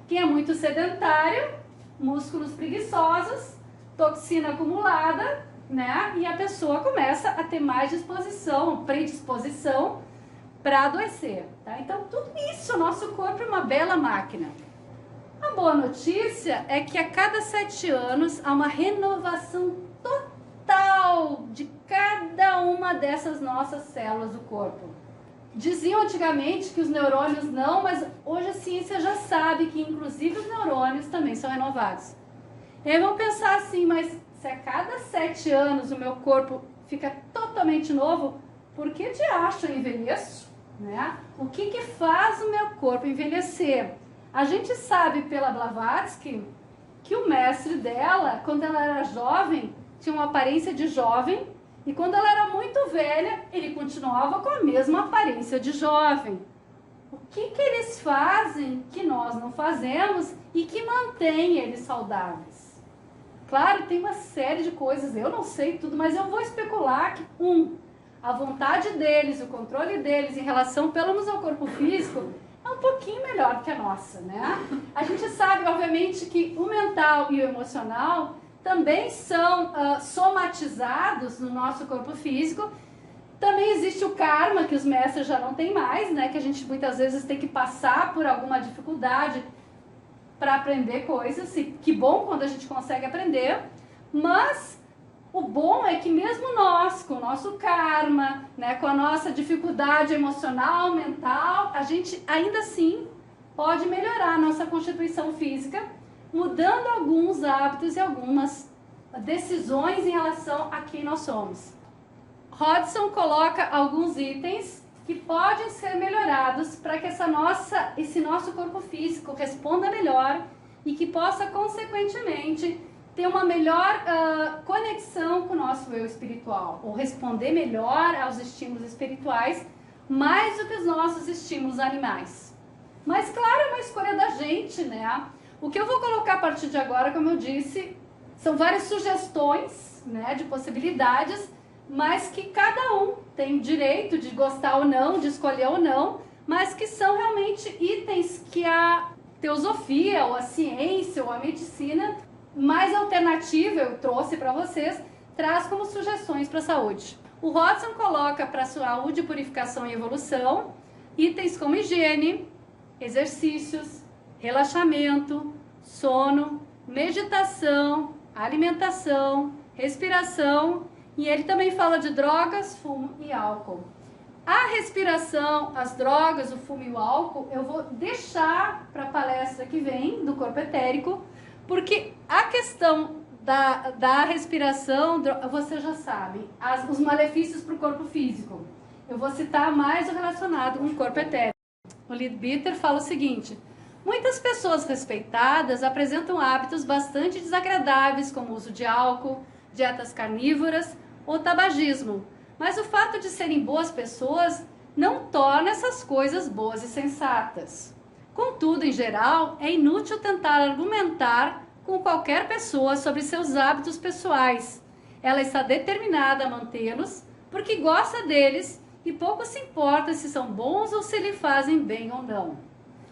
quem é muito sedentário, músculos preguiçosos, toxina acumulada, né? E a pessoa começa a ter mais predisposição para adoecer, tá? Então tudo isso, nosso corpo é uma bela máquina. A boa notícia é que a cada 7 anos há uma renovação total de cada uma dessas nossas células do corpo. Diziam antigamente que os neurônios não, mas hoje a ciência já sabe que inclusive os neurônios também são renovados. E aí vão pensar assim, mas se a cada 7 anos o meu corpo fica totalmente novo, por que de acho eu envelheço? Né? O que faz o meu corpo envelhecer? A gente sabe pela Blavatsky que o mestre dela, quando ela era jovem, tinha uma aparência de jovem, e quando ela era muito velha, ele continuava com a mesma aparência de jovem. O que eles fazem que nós não fazemos e que mantém eles saudáveis? Claro, tem uma série de coisas, eu não sei tudo, mas eu vou especular que, a vontade deles, o controle deles em relação, pelo menos ao corpo físico, é um pouquinho melhor do que a nossa, né? A gente sabe, obviamente, que o mental e o emocional também são somatizados no nosso corpo físico. Também existe o karma, que os mestres já não têm mais, né? Que a gente muitas vezes tem que passar por alguma dificuldade para aprender coisas. E que bom quando a gente consegue aprender. Mas o bom é que mesmo nós, com o nosso karma, né, com a nossa dificuldade emocional, mental, a gente ainda assim pode melhorar a nossa constituição física, mudando alguns hábitos e algumas decisões em relação a quem nós somos. Hodgson coloca alguns itens que podem ser melhorados para que esse nosso corpo físico responda melhor e que possa, consequentemente, ter uma melhor conexão com o nosso eu espiritual, ou responder melhor aos estímulos espirituais, mais do que os nossos estímulos animais. Mas, claro, é uma escolha da gente, né? O que eu vou colocar a partir de agora, como eu disse, são várias sugestões, né, de possibilidades, mas que cada um tem o direito de gostar ou não, de escolher ou não, mas que são realmente itens que a teosofia, ou a ciência, ou a medicina mais alternativa, eu trouxe para vocês, traz como sugestões para a saúde. O Hodgson coloca para saúde, purificação e evolução itens como higiene, exercícios, relaxamento, sono, meditação, alimentação, respiração, e ele também fala de drogas, fumo e álcool. A respiração, as drogas, o fumo e o álcool, eu vou deixar para a palestra que vem do corpo etérico, porque a questão da respiração, você já sabe, os malefícios para o corpo físico. Eu vou citar mais o relacionado com o corpo etérico. O Leadbeater fala o seguinte: muitas pessoas respeitadas apresentam hábitos bastante desagradáveis, como o uso de álcool, dietas carnívoras ou tabagismo. Mas o fato de serem boas pessoas não torna essas coisas boas e sensatas. Contudo, em geral, é inútil tentar argumentar com qualquer pessoa sobre seus hábitos pessoais. Ela está determinada a mantê-los porque gosta deles e pouco se importa se são bons ou se lhe fazem bem ou não.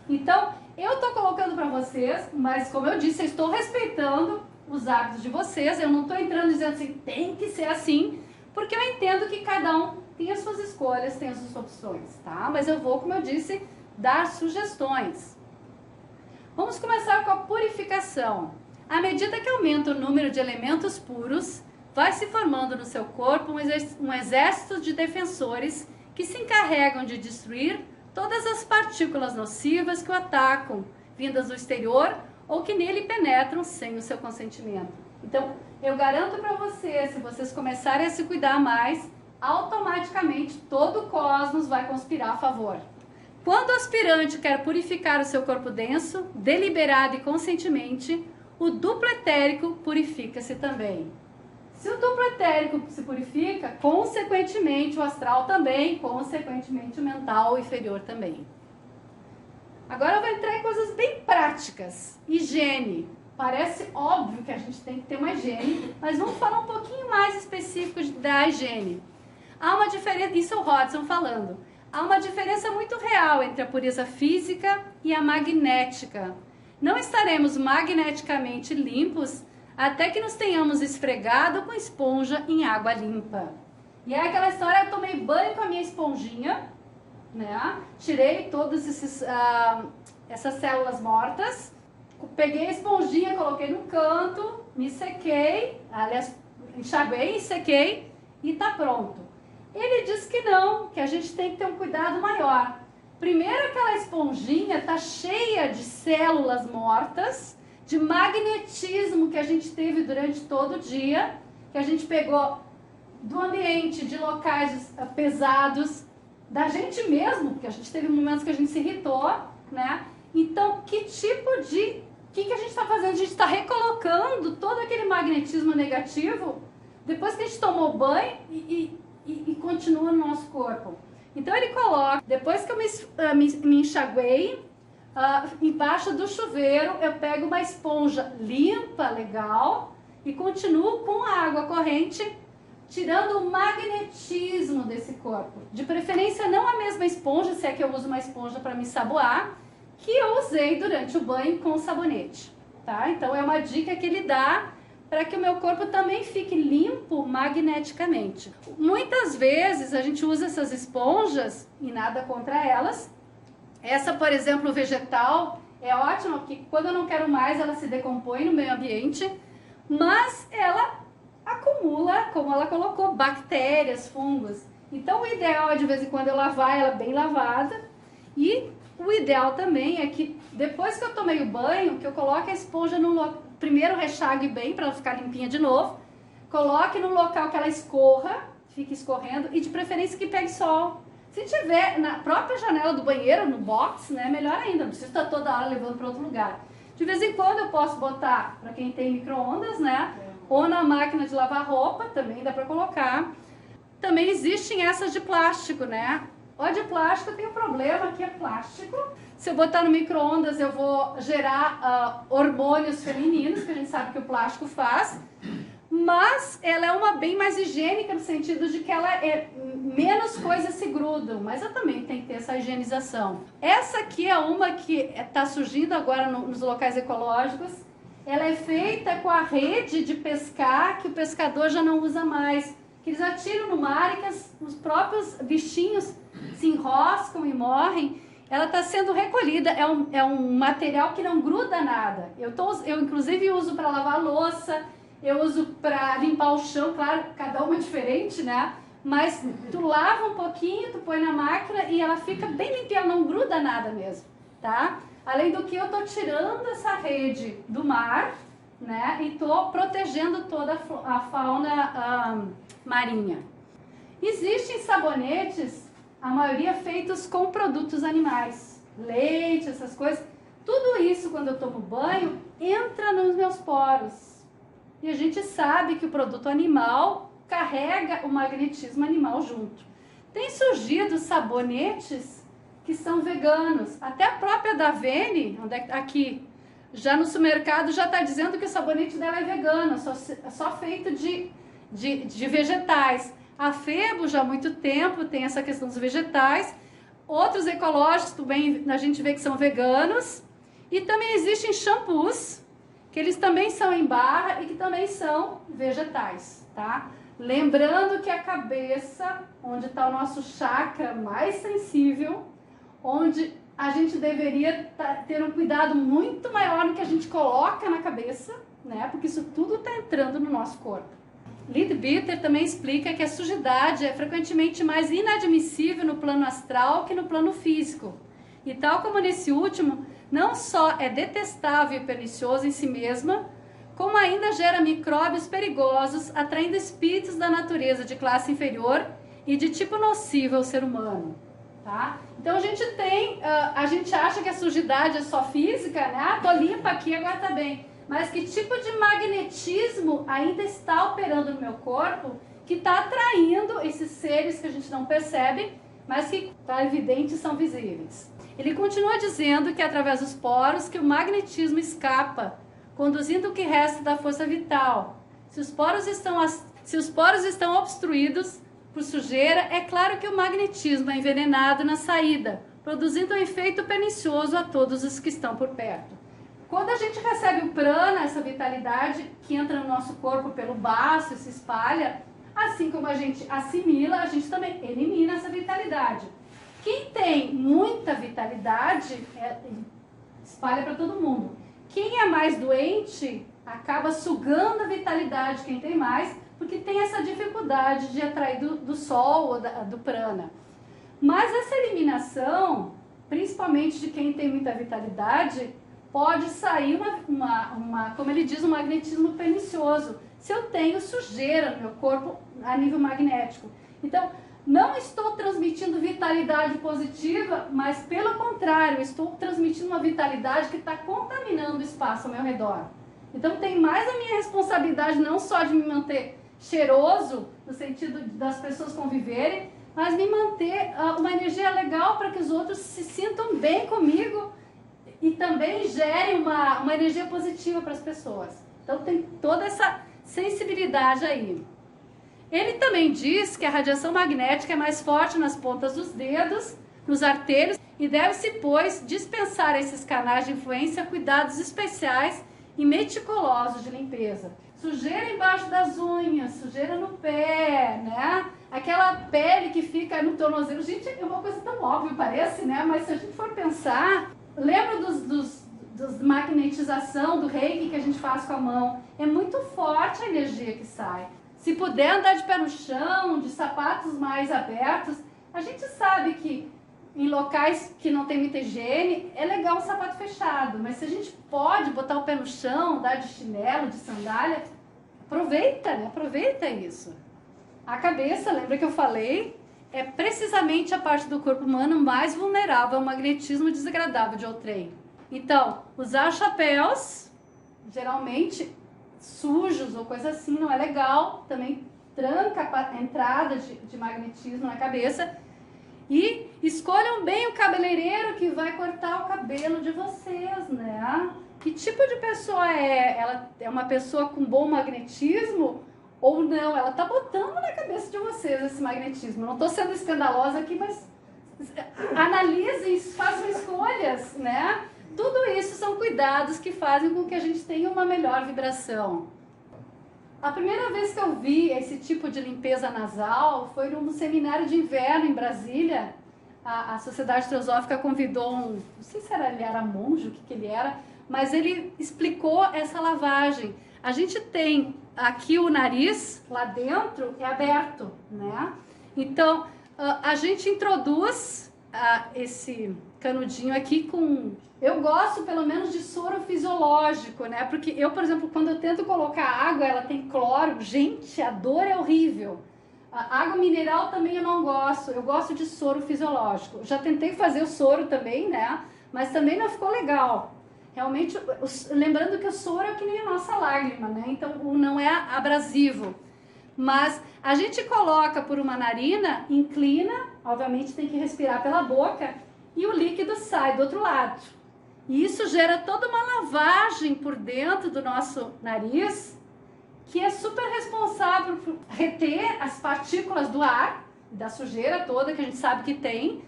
Então, eu estou colocando para vocês, mas como eu disse, eu estou respeitando os hábitos de vocês. Eu não estou entrando dizendo assim, tem que ser assim, porque eu entendo que cada um tem as suas escolhas, tem as suas opções, tá? Mas eu vou, como eu disse, dar sugestões. Vamos começar com a purificação. À medida que aumenta o número de elementos puros, vai se formando no seu corpo um exército de defensores que se encarregam de destruir todas as partículas nocivas que o atacam, vindas do exterior ou que nele penetram sem o seu consentimento. Então, eu garanto para vocês, se vocês começarem a se cuidar mais, automaticamente todo o cosmos vai conspirar a favor. Quando o aspirante quer purificar o seu corpo denso, deliberado e conscientemente, o duplo etérico purifica-se também. Se o duplo etérico se purifica, consequentemente o astral também, consequentemente o mental inferior também. Agora eu vou entrar em coisas bem práticas. Higiene. Parece óbvio que a gente tem que ter uma higiene, mas vamos falar um pouquinho mais específico da higiene. Há uma diferença, isso é o Hodgson falando, há uma diferença muito real entre a pureza física e a magnética. Não estaremos magneticamente limpos até que nos tenhamos esfregado com esponja em água limpa. E é aquela história, eu tomei banho com a minha esponjinha, né? Tirei todas essas células mortas, peguei a esponjinha, coloquei no canto, me sequei, aliás, enxaguei e sequei e tá pronto. Ele diz que não, que a gente tem que ter um cuidado maior. Primeiro, aquela esponjinha tá cheia de células mortas, de magnetismo que a gente teve durante todo o dia, que a gente pegou do ambiente, de locais pesados, da gente mesmo, porque a gente teve momentos que a gente se irritou, né? Então, que tipo de... O que a gente está fazendo? A gente está recolocando todo aquele magnetismo negativo depois que a gente tomou banho e continua no nosso corpo. Então ele coloca, depois que eu me enxaguei, embaixo do chuveiro eu pego uma esponja limpa, legal, e continuo com a água corrente, tirando o magnetismo desse corpo. De preferência não a mesma esponja, se é que eu uso uma esponja para me ensaboar, que eu usei durante o banho com o sabonete, tá? Então é uma dica que ele dá para que o meu corpo também fique limpo magneticamente. Muitas vezes a gente usa essas esponjas e nada contra elas. Essa, por exemplo, vegetal, é ótima porque quando eu não quero mais ela se decompõe no meio ambiente, mas ela acumula, como ela colocou, bactérias, fungos. Então o ideal é de vez em quando eu lavar ela bem lavada, e o ideal também é que depois que eu tomei o banho, que eu coloque a esponja no primeiro rechague bem para ela ficar limpinha de novo, coloque no local que ela escorra, fique escorrendo, e de preferência que pegue sol. Se tiver na própria janela do banheiro, no box, né, melhor ainda, não precisa estar toda hora levando para outro lugar. De vez em quando eu posso botar, para quem tem micro-ondas, né, ou na máquina de lavar roupa, também dá para colocar. Também existem essas de plástico, né? Ó, de plástico tem um problema que é plástico. Se eu botar no micro-ondas eu vou gerar hormônios femininos, que a gente sabe que o plástico faz. Mas ela é uma bem mais higiênica no sentido de que ela menos coisas se grudam, mas ela também tem que ter essa higienização. Essa aqui é uma que está surgindo agora nos locais ecológicos. Ela é feita com a rede de pescar que o pescador já não usa mais, que eles atiram no mar e que os próprios bichinhos se enroscam e morrem. Ela está sendo recolhida, é um material que não gruda nada. Eu inclusive uso para lavar louça, eu uso para limpar o chão, claro, cada uma é diferente, né? Mas tu lava um pouquinho, tu põe na máquina e ela fica bem limpinha, ela não gruda nada mesmo, tá? Além do que eu tô tirando essa rede do mar, né? E tô protegendo toda a fauna marinha. Existem sabonetes, a maioria feitos com produtos animais, leite, essas coisas. Tudo isso, quando eu tomo banho, entra nos meus poros. E a gente sabe que o produto animal carrega o magnetismo animal junto. Tem surgido sabonetes que são veganos. Até a própria Davene, aqui, já no supermercado, já está dizendo que o sabonete dela é vegano, só feito de vegetais. A Febo já há muito tempo tem essa questão dos vegetais. Outros ecológicos também a gente vê que são veganos. E também existem shampoos, que eles também são em barra e que também são vegetais, tá? Lembrando que a cabeça, onde está o nosso chakra mais sensível, onde a gente deveria ter um cuidado muito maior no que a gente coloca na cabeça, né? Porque isso tudo está entrando no nosso corpo. Leadbeater também explica que a sujidade é frequentemente mais inadmissível no plano astral que no plano físico. E tal como nesse último, não só é detestável e pernicioso em si mesma, como ainda gera micróbios perigosos, atraindo espíritos da natureza de classe inferior e de tipo nocivo ao ser humano. Tá? Então a gente acha que a sujidade é só física, né? Ah, tô limpa aqui, agora tá bem. Mas que tipo de magnetismo ainda está operando no meu corpo que está atraindo esses seres que a gente não percebe, mas que está evidente são visíveis. Ele continua dizendo que é através dos poros que o magnetismo escapa, conduzindo o que resta da força vital. Se os poros estão obstruídos por sujeira, é claro que o magnetismo é envenenado na saída, produzindo um efeito pernicioso a todos os que estão por perto. Quando a gente recebe o prana, essa vitalidade que entra no nosso corpo pelo baço e se espalha, assim como a gente assimila, a gente também elimina essa vitalidade. Quem tem muita vitalidade, espalha para todo mundo. Quem é mais doente, acaba sugando a vitalidade, quem tem mais, porque tem essa dificuldade de atrair do sol ou do prana. Mas essa eliminação, principalmente de quem tem muita vitalidade, pode sair como ele diz, um magnetismo pernicioso, se eu tenho sujeira no meu corpo a nível magnético. Então, não estou transmitindo vitalidade positiva, mas pelo contrário, estou transmitindo uma vitalidade que está contaminando o espaço ao meu redor. Então tem mais a minha responsabilidade não só de me manter cheiroso, no sentido das pessoas conviverem, mas me manter uma energia legal para que os outros se sintam bem comigo e também gerem uma energia positiva para as pessoas. Então tem toda essa sensibilidade aí. Ele também diz que a radiação magnética é mais forte nas pontas dos dedos, nos artelhos, e deve-se, pois, dispensar a esses canais de influência cuidados especiais e meticulosos de limpeza. Sujeira embaixo das unhas, sujeira no pé, né? Aquela pele que fica no tornozelo. Gente, é uma coisa tão óbvia, parece, né? Mas se a gente for pensar, lembra dos magnetização, do reiki que a gente faz com a mão? É muito forte a energia que sai. Se puder andar de pé no chão, de sapatos mais abertos, a gente sabe que em locais que não tem muita higiene, é legal um sapato fechado, mas se a gente pode botar o pé no chão, dar de chinelo, de sandália, aproveita, né? Aproveita isso. A cabeça, lembra que eu falei, é precisamente a parte do corpo humano mais vulnerável ao magnetismo desagradável de outrem. Então, usar chapéus, geralmente sujos ou coisa assim, não é legal, também tranca a entrada de magnetismo na cabeça. E escolham bem o cabeleireiro que vai cortar o cabelo de vocês, né? Que tipo de pessoa é? Ela é uma pessoa com bom magnetismo ou não? Ela tá botando na cabeça de vocês esse magnetismo. Não tô sendo escandalosa aqui, mas analisem, façam escolhas, né? Tudo isso são cuidados que fazem com que a gente tenha uma melhor vibração. A primeira vez que eu vi esse tipo de limpeza nasal foi num seminário de inverno em Brasília. A Sociedade Teosófica convidou não sei se ele era monge, o que ele era, mas ele explicou essa lavagem. A gente tem aqui o nariz, lá dentro, é aberto, né? Então, a gente introduz esse canudinho aqui com... Eu gosto pelo menos de soro fisiológico, né? Porque eu, por exemplo, quando eu tento colocar água, ela tem cloro. Gente, a dor é horrível. A água mineral também eu não gosto. Eu gosto de soro fisiológico. Já tentei fazer o soro também, né? Mas também não ficou legal. Realmente, lembrando que o soro é que nem a nossa lágrima, né? Então, não é abrasivo. Mas a gente coloca por uma narina, inclina, obviamente tem que respirar pela boca, e o líquido sai do outro lado. E isso gera toda uma lavagem por dentro do nosso nariz, que é super responsável por reter as partículas do ar, da sujeira toda que a gente sabe que tem,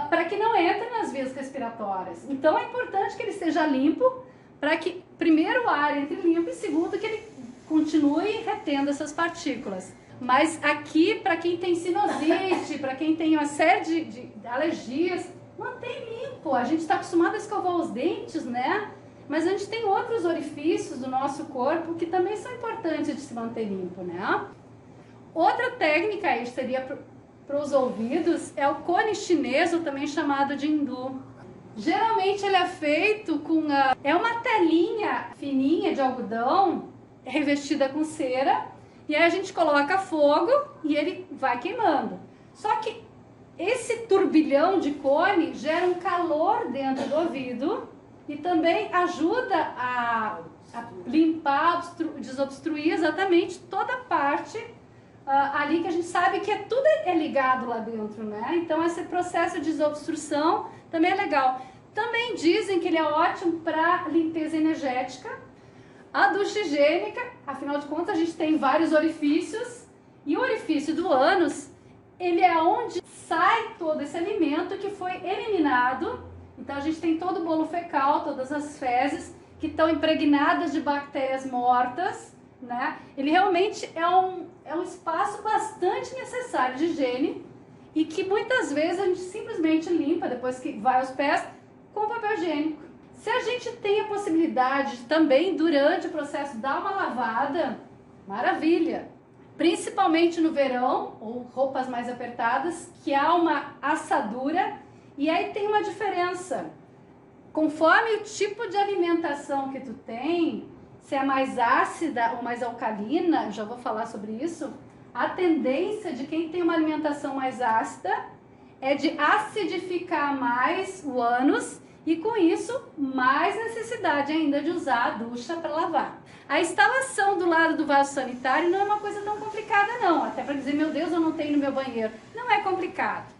para que não entre nas vias respiratórias. Então é importante que ele esteja limpo, para que primeiro o ar entre limpo e segundo que ele continue retendo essas partículas. Mas aqui, para quem tem sinusite, para quem tem uma série de alergias, mantém limpo. A gente está acostumado a escovar os dentes, né? Mas a gente tem outros orifícios do nosso corpo que também são importantes de se manter limpo, né? Outra técnica aí seria para os ouvidos é o cone chinês, ou também chamado de hindu. Geralmente ele é feito com é uma telinha fininha de algodão revestida com cera, e aí a gente coloca fogo e ele vai queimando. Só que esse turbilhão de cone gera um calor dentro do ouvido e também ajuda a limpar, desobstruir exatamente toda a parte ali que a gente sabe que tudo é ligado lá dentro, né? Então esse processo de desobstrução também é legal. Também dizem que ele é ótimo para limpeza energética. A ducha higiênica, afinal de contas a gente tem vários orifícios, e o orifício do ânus, ele é onde sai todo esse alimento que foi eliminado. Então a gente tem todo o bolo fecal, todas as fezes que estão impregnadas de bactérias mortas, né? Ele realmente é um espaço bastante necessário de higiene e que muitas vezes a gente simplesmente limpa depois que vai aos pés com papel higiênico. Se a gente tem a possibilidade de também durante o processo dar uma lavada, maravilha! Principalmente no verão, ou roupas mais apertadas, que há uma assadura, e aí tem uma diferença. Conforme o tipo de alimentação que tu tem, se é mais ácida ou mais alcalina, já vou falar sobre isso, a tendência de quem tem uma alimentação mais ácida é de acidificar mais o ânus E com isso, mais necessidade ainda de usar a ducha para lavar. A instalação do lado do vaso sanitário não é uma coisa tão complicada não, até para dizer, meu Deus, eu não tenho no meu banheiro. Não é complicado.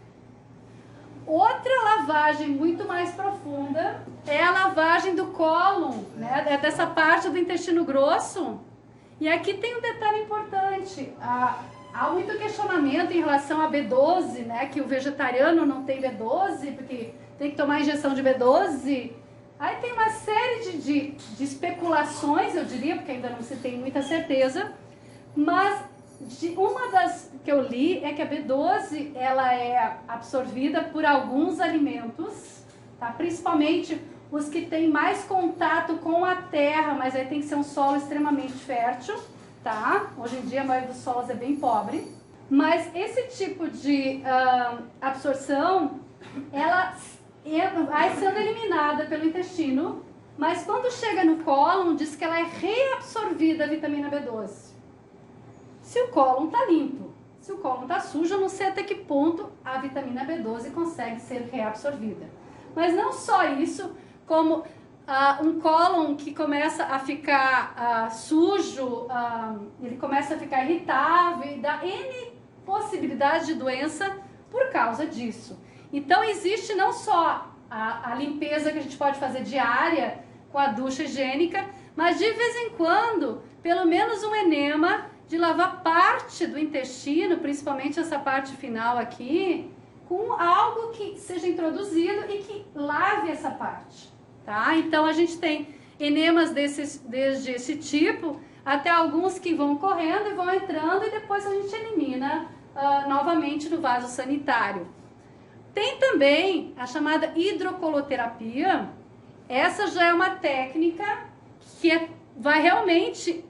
Outra lavagem muito mais profunda é a lavagem do cólon, né? É dessa parte do intestino grosso. E aqui tem um detalhe importante. Há muito questionamento em relação a B12, né? Que o vegetariano não tem B12, porque tem que tomar injeção de B12. Aí tem uma série de especulações, eu diria, porque ainda não se tem muita certeza, mas uma das que eu li é que a B12 ela é absorvida por alguns alimentos, tá? Principalmente os que têm mais contato com a terra, mas aí tem que ser um solo extremamente fértil, tá? Hoje em dia a maioria dos solos é bem pobre, mas esse tipo de absorção, ela vai sendo eliminada pelo intestino, mas quando chega no cólon, diz que ela é reabsorvida a vitamina B12. Se o cólon está limpo, se o cólon está sujo, eu não sei até que ponto a vitamina B12 consegue ser reabsorvida. Mas não só isso, como um cólon que começa a ficar sujo, ele começa a ficar irritável e dá N possibilidade de doença por causa disso. Então existe não só a limpeza que a gente pode fazer diária com a ducha higiênica, mas de vez em quando, pelo menos um enema de lavar parte do intestino, principalmente essa parte final aqui, com algo que seja introduzido e que lave essa parte, tá? Então a gente tem enemas desde esse tipo, até alguns que vão correndo e vão entrando e depois a gente elimina novamente no vaso sanitário. Tem também a chamada hidrocoloterapia. Essa já é uma técnica que vai realmente,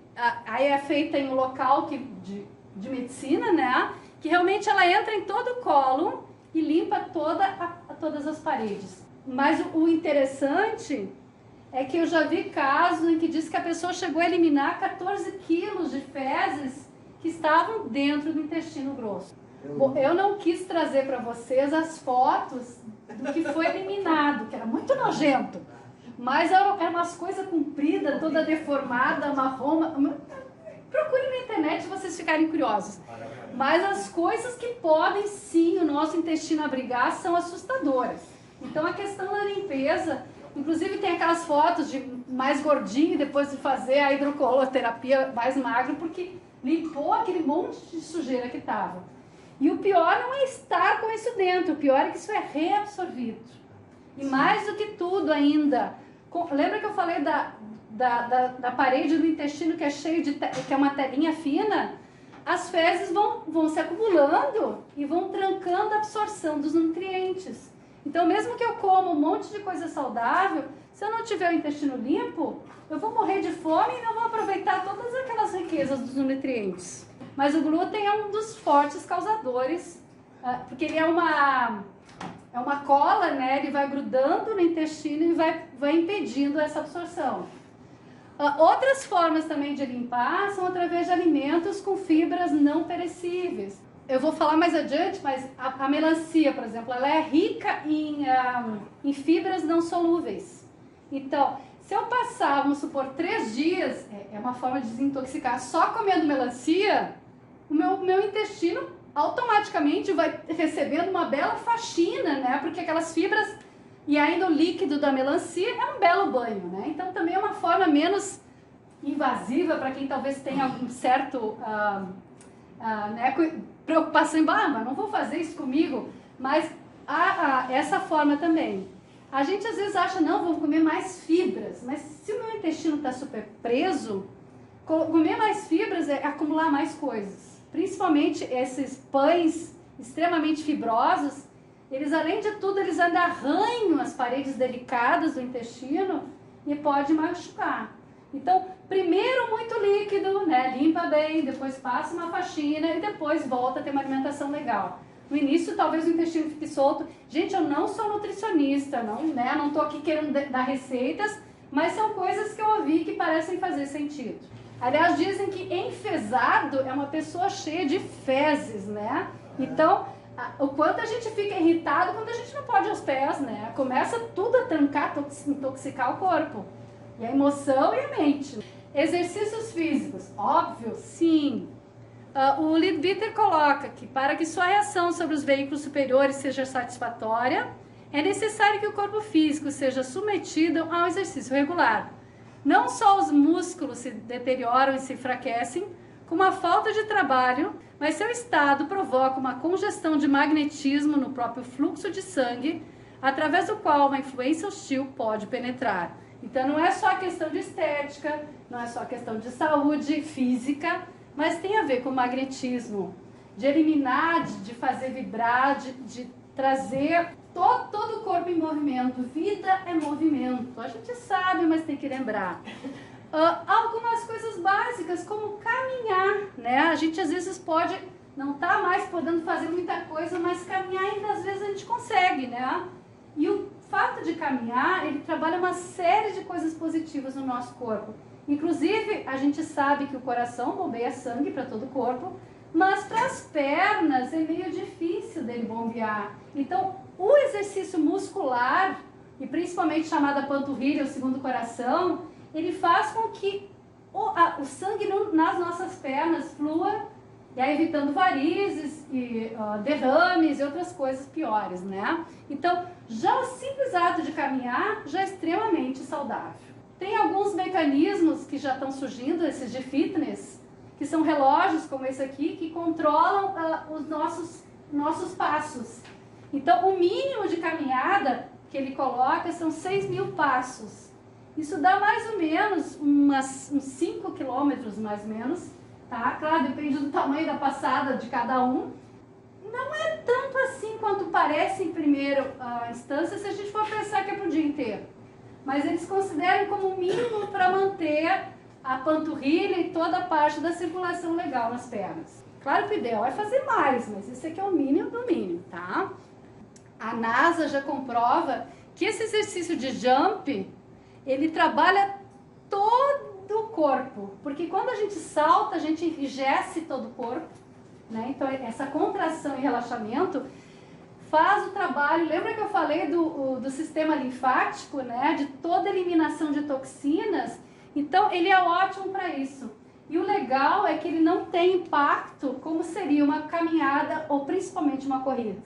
aí é feita em um local de medicina, né? Que realmente ela entra em todo o cólon e limpa todas as paredes. Mas o interessante é que eu já vi casos em que diz que a pessoa chegou a eliminar 14 quilos de fezes que estavam dentro do intestino grosso. Bom, eu não quis trazer para vocês as fotos do que foi eliminado, que era muito nojento. Mas eram umas coisas compridas, toda deformada, marrom. Procurem na internet se vocês ficarem curiosos. Mas as coisas que podem sim o nosso intestino abrigar são assustadoras. Então a questão da limpeza, inclusive tem aquelas fotos de mais gordinho depois de fazer a hidrocoloterapia mais magro, porque limpou aquele monte de sujeira que estava. E o pior não é estar com isso dentro, o pior é que isso é reabsorvido. E mais do que tudo ainda, lembra que eu falei da parede do intestino que é cheio que é uma telinha fina? As fezes vão se acumulando e vão trancando a absorção dos nutrientes. Então mesmo que eu coma um monte de coisa saudável, se eu não tiver o intestino limpo, eu vou morrer de fome e não vou aproveitar todas aquelas riquezas dos nutrientes. Mas o glúten é um dos fortes causadores, porque ele é uma cola, né? Ele vai grudando no intestino e vai impedindo essa absorção. Outras formas também de limpar são através de alimentos com fibras não perecíveis. Eu vou falar mais adiante, mas a melancia, por exemplo, ela é rica em fibras não solúveis. Então, se eu passar, vamos supor, 3 dias, é uma forma de desintoxicar, só comendo melancia, o meu intestino automaticamente vai recebendo uma bela faxina, né? Porque aquelas fibras e ainda o líquido da melancia é um belo banho, né? Então também é uma forma menos invasiva para quem talvez tenha algum certo preocupação em, mas não vou fazer isso comigo, mas essa forma também. A gente às vezes acha, não, vou comer mais fibras, mas se o meu intestino está super preso, comer mais fibras é acumular mais coisas. Principalmente esses pães extremamente fibrosos, eles além de tudo, eles ainda arranham as paredes delicadas do intestino e pode machucar. Então, primeiro muito líquido, né? Limpa bem, depois passa uma faxina e depois volta a ter uma alimentação legal. No início, talvez o intestino fique solto. Gente, eu não sou nutricionista, não estou aqui querendo dar receitas, mas são coisas que eu ouvi que parecem fazer sentido. Aliás, dizem que enfesado é uma pessoa cheia de fezes, né? Então, o quanto a gente fica irritado quando a gente não pode ir aos pés, né? Começa tudo a trancar, intoxicar o corpo. E a emoção e a mente. Exercícios físicos, óbvio, sim. O Leadbeater coloca que para que sua reação sobre os veículos superiores seja satisfatória, é necessário que o corpo físico seja submetido a um exercício regular. Não só os músculos se deterioram e se enfraquecem, como a falta de trabalho, mas seu estado provoca uma congestão de magnetismo no próprio fluxo de sangue, através do qual uma influência hostil pode penetrar. Então não é só a questão de estética, não é só a questão de saúde física, mas tem a ver com o magnetismo, de eliminar, de fazer vibrar, de trazer todo o corpo em movimento. Vida é movimento, a gente sabe, mas tem que lembrar. Algumas coisas básicas, como caminhar, né? A gente às vezes pode não estar mais podendo fazer muita coisa, mas caminhar ainda às vezes a gente consegue, né? E o fato de caminhar, ele trabalha uma série de coisas positivas no nosso corpo. Inclusive, a gente sabe que o coração bombeia sangue para todo o corpo, mas para as pernas é meio difícil dele bombear. Então, o exercício muscular, e principalmente chamada panturrilha, o segundo coração, ele faz com que o sangue nas nossas pernas flua, e aí evitando varizes, e derrames e outras coisas piores, né? Então, já o simples ato de caminhar já é extremamente saudável. Tem alguns mecanismos que já estão surgindo, esses de fitness, que são relógios como esse aqui, que controlam os nossos passos. Então, o mínimo de caminhada que ele coloca são 6.000 passos. Isso dá mais ou menos uns 5 quilômetros, mais ou menos, tá? Claro, depende do tamanho da passada de cada um. Não é tanto assim quanto parece em primeira instância, se a gente for pensar que é para o dia inteiro. Mas eles consideram como mínimo para manter a panturrilha e toda a parte da circulação legal nas pernas. Claro que o ideal é fazer mais, mas esse aqui é o mínimo do mínimo, tá? A NASA já comprova que esse exercício de jump, ele trabalha todo o corpo, porque quando a gente salta, a gente enrijece todo o corpo, né? Então essa contração e relaxamento faz o trabalho. Lembra que eu falei do sistema linfático, né? De toda eliminação de toxinas? Então ele é ótimo para isso. E o legal é que ele não tem impacto como seria uma caminhada ou principalmente uma corrida.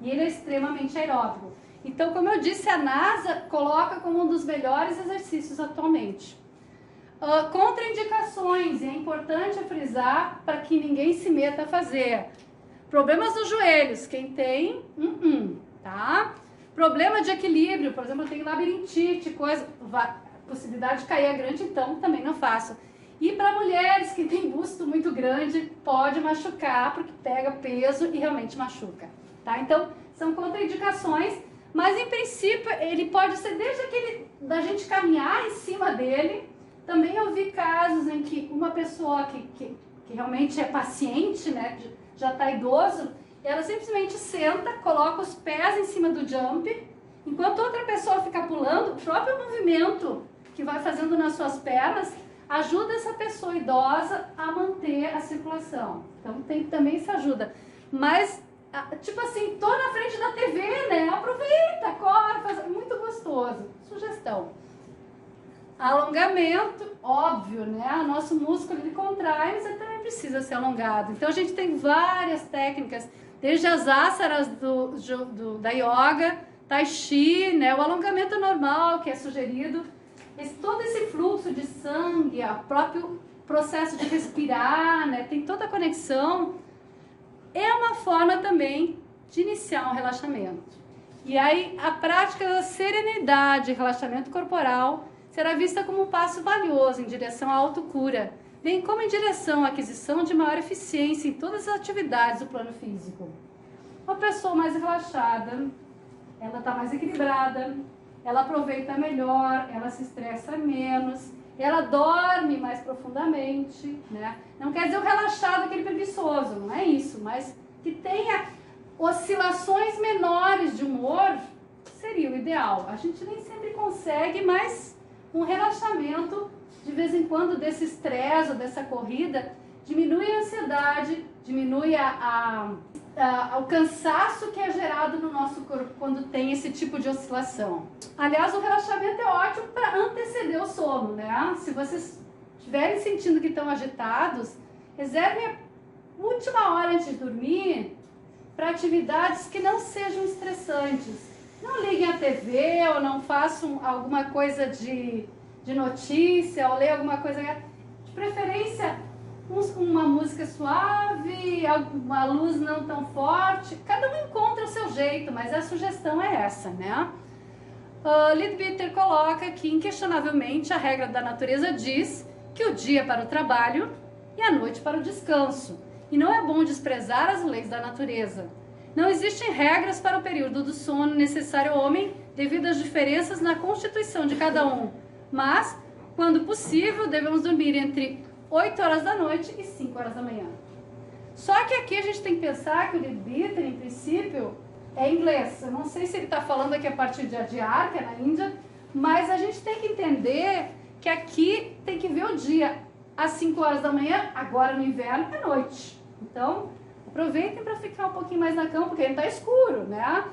E ele é extremamente aeróbico. Então, como eu disse, a NASA coloca como um dos melhores exercícios atualmente. Contraindicações, e é importante frisar para que ninguém se meta a fazer. Problemas nos joelhos, quem tem, tá? Problema de equilíbrio, por exemplo, eu tenho labirintite, possibilidade de cair é grande, então também não faço. E para mulheres que têm busto muito grande, pode machucar, porque pega peso e realmente machuca, tá? Então, são contraindicações, mas em princípio ele pode ser desde da gente caminhar em cima dele. Também eu vi casos em que uma pessoa que realmente é paciente, né, já está idoso, ela simplesmente senta, coloca os pés em cima do jump, enquanto outra pessoa fica pulando, o próprio movimento que vai fazendo nas suas pernas ajuda essa pessoa idosa a manter a circulação. Então tem também essa ajuda. Mas, tipo assim, tô na frente da TV, né? Aproveita, corre, faz... muito gostoso. Sugestão. Alongamento, óbvio, né? O nosso músculo ele contrai, mas ele também precisa ser alongado. Então a gente tem várias técnicas, desde as asanas da yoga, tai chi, né? O alongamento normal que é sugerido. Todo esse fluxo de sangue, o próprio processo de respirar, né? Tem toda a conexão. É uma forma também de iniciar um relaxamento. E aí a prática da serenidade e relaxamento corporal será vista como um passo valioso em direção à autocura, bem como em direção à aquisição de maior eficiência em todas as atividades do plano físico. Uma pessoa mais relaxada, ela está mais equilibrada, ela aproveita melhor, ela se estressa menos, ela dorme mais profundamente, né? Não quer dizer o relaxado, aquele preguiçoso, não é isso, mas que tenha oscilações menores de humor seria o ideal. A gente nem sempre consegue, mas um relaxamento, de vez em quando, desse estresse ou dessa corrida, diminui a ansiedade, diminui o cansaço que é gerado no nosso corpo quando tem esse tipo de oscilação. Aliás, o relaxamento é ótimo para anteceder o sono, né? Se vocês estiverem sentindo que estão agitados, reservem a última hora antes de dormir para atividades que não sejam estressantes. Não liguem a TV ou não façam alguma coisa de notícia ou leiam alguma coisa, de preferência uma música suave, uma luz não tão forte. Cada um encontra o seu jeito, mas a sugestão é essa, né? Leadbeater coloca que, inquestionavelmente, a regra da natureza diz que o dia é para o trabalho e a noite para o descanso. E não é bom desprezar as leis da natureza. Não existem regras para o período do sono necessário ao homem devido às diferenças na constituição de cada um. Mas, quando possível, devemos dormir entre 8 horas da noite e 5 horas da manhã. Só que aqui a gente tem que pensar que o Leadbeater, em princípio, é inglês. Eu não sei se ele está falando aqui a partir de Adyar, que é na Índia, mas a gente tem que entender que aqui tem que ver o dia. Às 5 horas da manhã, agora no inverno, é noite. Então, aproveitem para ficar um pouquinho mais na cama, porque ainda está escuro, né?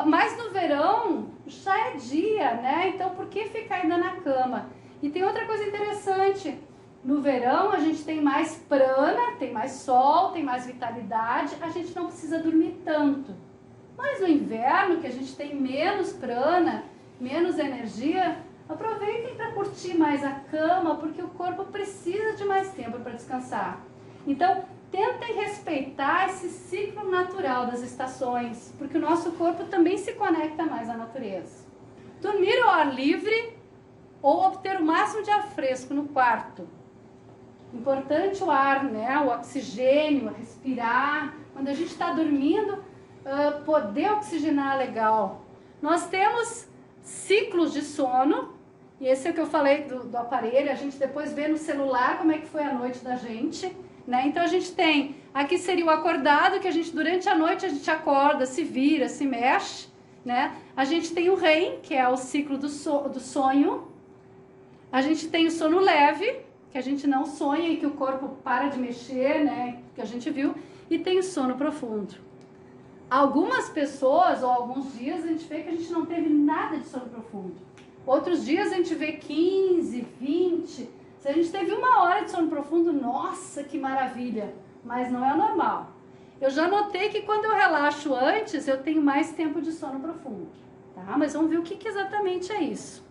Mas no verão, já é dia, né? Então, por que ficar ainda na cama? E tem outra coisa interessante. No verão, a gente tem mais prana, tem mais sol, tem mais vitalidade, a gente não precisa dormir tanto. Mas no inverno, que a gente tem menos prana, menos energia, aproveitem para curtir mais a cama, porque o corpo precisa de mais tempo para descansar. Então, tentem respeitar esse ciclo natural das estações, porque o nosso corpo também se conecta mais à natureza. Dormir ao ar livre ou obter o máximo de ar fresco no quarto. Importante o ar, né? O oxigênio, respirar. Quando a gente está dormindo, poder oxigenar legal. Nós temos ciclos de sono, e esse é o que eu falei do aparelho, a gente depois vê no celular como é que foi a noite da gente, né? Então a gente tem, aqui seria o acordado, que a gente durante a noite a gente acorda, se vira, se mexe, né? A gente tem o REM, que é o ciclo do sonho. A gente tem o sono leve, que a gente não sonha e que o corpo para de mexer, né? Que a gente viu. E tem o sono profundo. Algumas pessoas, ou alguns dias, a gente vê que a gente não teve nada de sono profundo. Outros dias a gente vê 15, 20. Se a gente teve 1 hora de sono profundo, nossa, que maravilha. Mas não é normal. Eu já notei que quando eu relaxo antes, eu tenho mais tempo de sono profundo. Tá? Mas vamos ver o que exatamente é isso.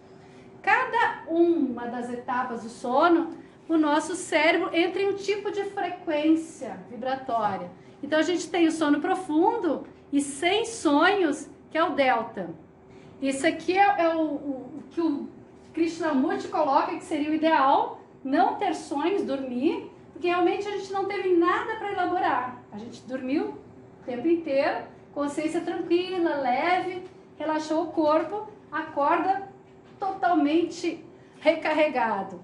Cada uma das etapas do sono, o nosso cérebro entra em um tipo de frequência vibratória. Então a gente tem o sono profundo e sem sonhos, que é o delta. Isso aqui é o que o Krishnamurti coloca que seria o ideal, não ter sonhos, dormir, porque realmente a gente não teve nada para elaborar. A gente dormiu o tempo inteiro, consciência tranquila, leve, relaxou o corpo, acorda totalmente recarregado.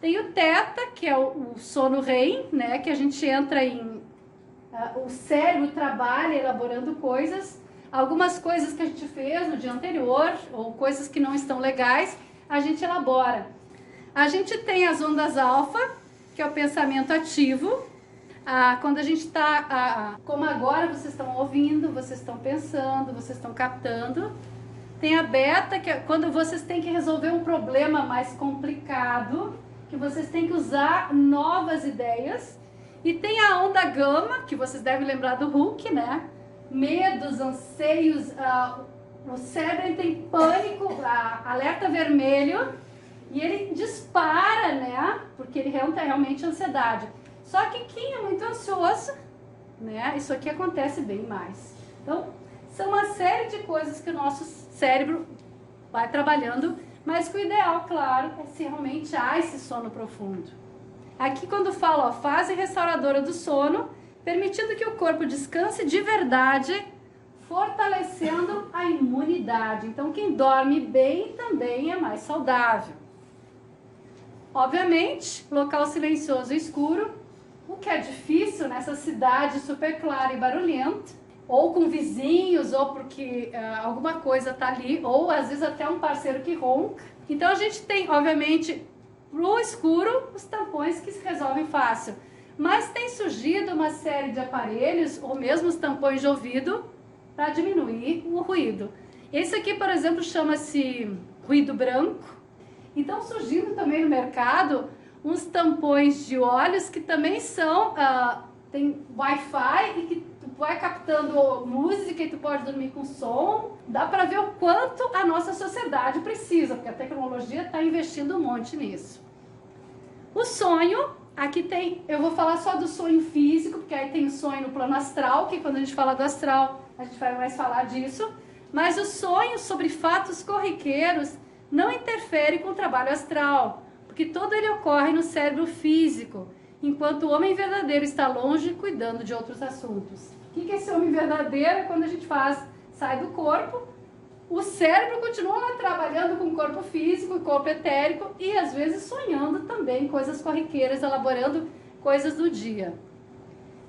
Tem o teta, que é o sono REM, né, que a gente entra em... o cérebro trabalha elaborando coisas, algumas coisas que a gente fez no dia anterior, ou coisas que não estão legais, a gente elabora. A gente tem as ondas alfa, que é o pensamento ativo. Quando a gente está, como agora vocês estão ouvindo, vocês estão pensando, vocês estão captando. Tem a beta, que é quando vocês têm que resolver um problema mais complicado, que vocês têm que usar novas ideias. E tem a onda gama, que vocês devem lembrar do Hulk, né? Medos, anseios, o cérebro entra em pânico, alerta vermelho, e ele dispara, né? Porque ele entra realmente em ansiedade. Só que quem é muito ansioso, né? Isso aqui acontece bem mais. Então, são uma série de coisas que o nosso cérebro vai trabalhando, mas que o ideal, claro, é se realmente há esse sono profundo. Aqui quando fala, ó, fase restauradora do sono, permitindo que o corpo descanse de verdade, fortalecendo a imunidade. Então quem dorme bem também é mais saudável. Obviamente, local silencioso e escuro, o que é difícil nessa cidade super clara e barulhenta, ou com vizinhos, ou porque alguma coisa está ali, ou às vezes até um parceiro que ronca. Então a gente tem, obviamente, pro escuro, os tampões que se resolvem fácil. Mas tem surgido uma série de aparelhos, ou mesmo os tampões de ouvido, para diminuir o ruído. Esse aqui, por exemplo, chama-se ruído branco. Então, surgindo também no mercado uns tampões de olhos que também são, tem Wi-Fi e que tu vai captando música e tu pode dormir com som. Dá para ver o quanto a nossa sociedade precisa, porque a tecnologia está investindo um monte nisso. O sonho, aqui tem, eu vou falar só do sonho físico, porque aí tem o sonho no plano astral, que quando a gente fala do astral, a gente vai mais falar disso. Mas o sonho sobre fatos corriqueiros não interfere com o trabalho astral, porque todo ele ocorre no cérebro físico, enquanto o homem verdadeiro está longe cuidando de outros assuntos. O que é esse homem verdadeiro? É quando a gente sai do corpo, o cérebro continua trabalhando com o corpo físico, o corpo etérico e às vezes sonhando também coisas corriqueiras, elaborando coisas do dia.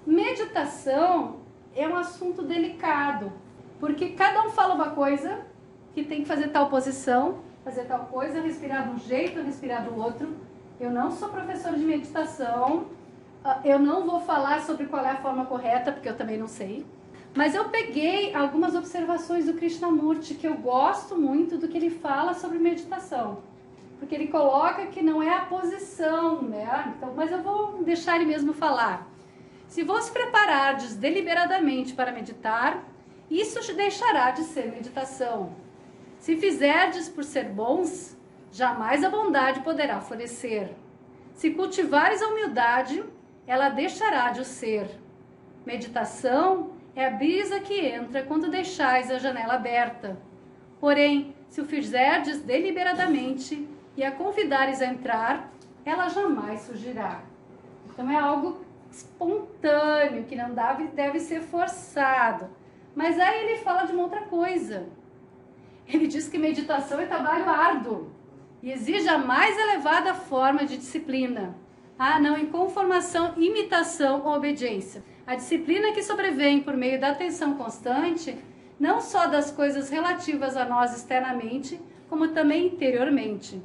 Meditação é um assunto delicado, porque cada um fala uma coisa, que tem que fazer tal posição, fazer tal coisa, respirar de um jeito, respirar do outro. Eu não sou professora de meditação, eu não vou falar sobre qual é a forma correta, porque eu também não sei. Mas eu peguei algumas observações do Krishnamurti, que eu gosto muito do que ele fala sobre meditação. Porque ele coloca que não é a posição, né? Então, mas eu vou deixar ele mesmo falar. Se vos preparardes deliberadamente para meditar, isso te deixará de ser meditação. Se fizerdes por ser bons, jamais a bondade poderá florescer. Se cultivares a humildade, ela deixará de o ser. Meditação é a brisa que entra quando deixais a janela aberta. Porém, se o fizerdes deliberadamente e a convidares a entrar, ela jamais surgirá. Então é algo espontâneo, que não deve ser forçado. Mas aí ele fala de uma outra coisa. Ele diz que meditação é trabalho árduo e exige a mais elevada forma de disciplina. Não em conformação, imitação ou obediência. A disciplina que sobrevém por meio da atenção constante, não só das coisas relativas a nós externamente, como também interiormente.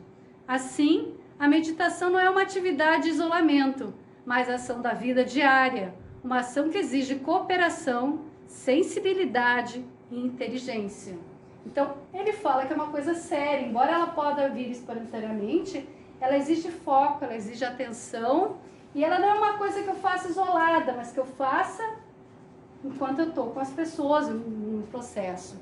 Assim, a meditação não é uma atividade de isolamento, mas a ação da vida diária, uma ação que exige cooperação, sensibilidade e inteligência. Então, ele fala que é uma coisa séria, embora ela possa vir espontaneamente, ela exige foco, ela exige atenção, e ela não é uma coisa que eu faça isolada, mas que eu faça enquanto eu estou com as pessoas no processo.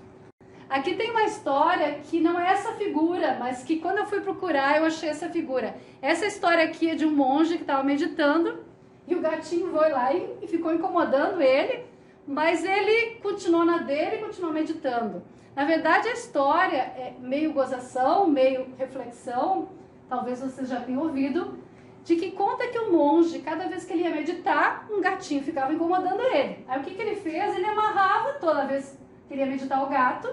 Aqui tem uma história que não é essa figura, mas que quando eu fui procurar eu achei essa figura. Essa história aqui é de um monge que estava meditando, e o gatinho foi lá e ficou incomodando ele, mas ele continuou na dele e continuou meditando. Na verdade, a história é meio gozação, meio reflexão, talvez vocês já tenham ouvido, de que conta que o monge, cada vez que ele ia meditar, um gatinho ficava incomodando ele. Aí o que ele fez? Ele amarrava toda vez que ele ia meditar o gato,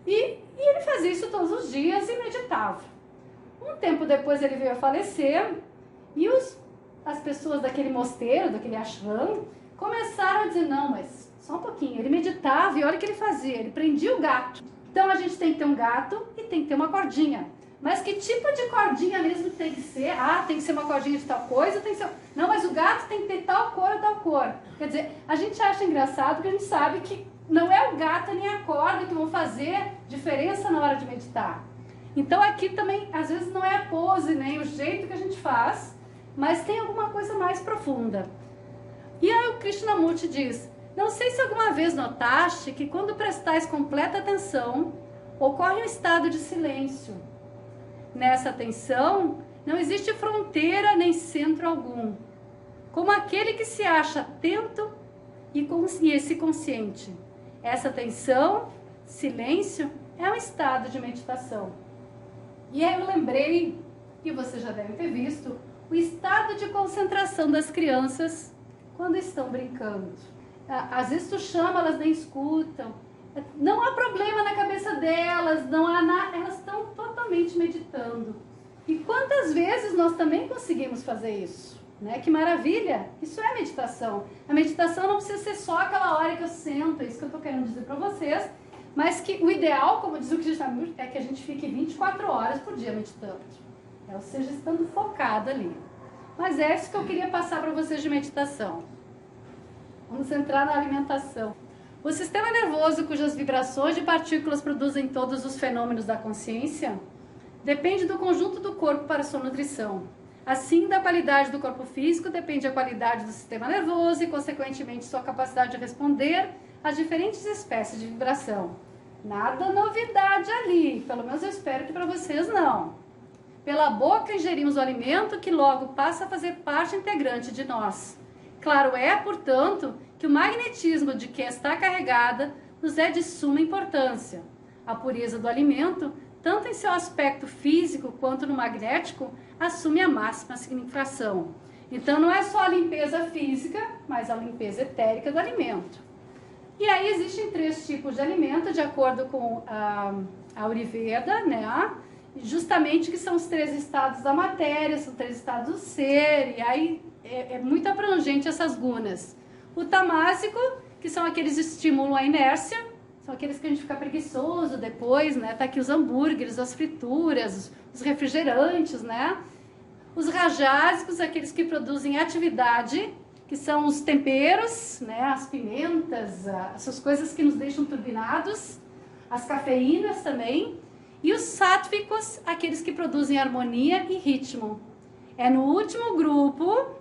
e ele fazia isso todos os dias e meditava. Um tempo depois ele veio a falecer, e as pessoas daquele mosteiro, daquele ashram, começaram a dizer, não, mas só um pouquinho, ele meditava e olha o que ele fazia, ele prendia o gato. Então a gente tem que ter um gato e tem que ter uma cordinha. Mas que tipo de cordinha mesmo tem que ser? Tem que ser uma cordinha de tal coisa, tem que ser... Não, mas o gato tem que ter tal cor ou tal cor. Quer dizer, a gente acha engraçado porque a gente sabe que não é o gato nem a corda que vão fazer diferença na hora de meditar. Então aqui também, às vezes não é a pose, nem o jeito que a gente faz, mas tem alguma coisa mais profunda. E aí o Krishnamurti diz, não sei se alguma vez notaste que quando prestais completa atenção, ocorre um estado de silêncio. Nessa atenção, não existe fronteira nem centro algum. Como aquele que se acha atento e esse consciente. Essa atenção, silêncio, é um estado de meditação. E aí eu lembrei, e vocês já devem ter visto, o estado de concentração das crianças quando estão brincando. Às vezes tu chama, elas nem escutam. Não há problema na cabeça delas, não há nada, elas estão totalmente meditando. E quantas vezes nós também conseguimos fazer isso? Né? Que maravilha! Isso é meditação. A meditação não precisa ser só aquela hora que eu sento, é isso que eu estou querendo dizer para vocês, mas que o ideal, como diz o Krishnamurti, é que a gente fique 24 horas por dia meditando. Ou seja, estando focado ali. Mas é isso que eu queria passar para vocês de meditação. Vamos entrar na alimentação. O sistema nervoso, cujas vibrações de partículas produzem todos os fenômenos da consciência, depende do conjunto do corpo para sua nutrição. Assim, da qualidade do corpo físico depende a qualidade do sistema nervoso e, consequentemente, sua capacidade de responder às diferentes espécies de vibração. Nada novidade ali, pelo menos eu espero que para vocês não. Pela boca ingerimos o alimento que logo passa a fazer parte integrante de nós. Claro é, portanto, que o magnetismo de quem está carregada nos é de suma importância. A pureza do alimento, tanto em seu aspecto físico quanto no magnético, assume a máxima significação. Então não é só a limpeza física, mas a limpeza etérica do alimento. E aí existem 3 tipos de alimento, de acordo com a Ayurveda, né? Justamente que são os 3 estados da matéria, são 3 estados do ser, e aí é muito abrangente essas gunas. O tamásico, que são aqueles que estimulam a inércia, são aqueles que a gente fica preguiçoso depois, né? Tá aqui os hambúrgueres, as frituras, os refrigerantes, né? Os rajásicos, aqueles que produzem atividade, que são os temperos, né? As pimentas, essas coisas que nos deixam turbinados, as cafeínas também. E os sáttvicos, aqueles que produzem harmonia e ritmo. É no último grupo,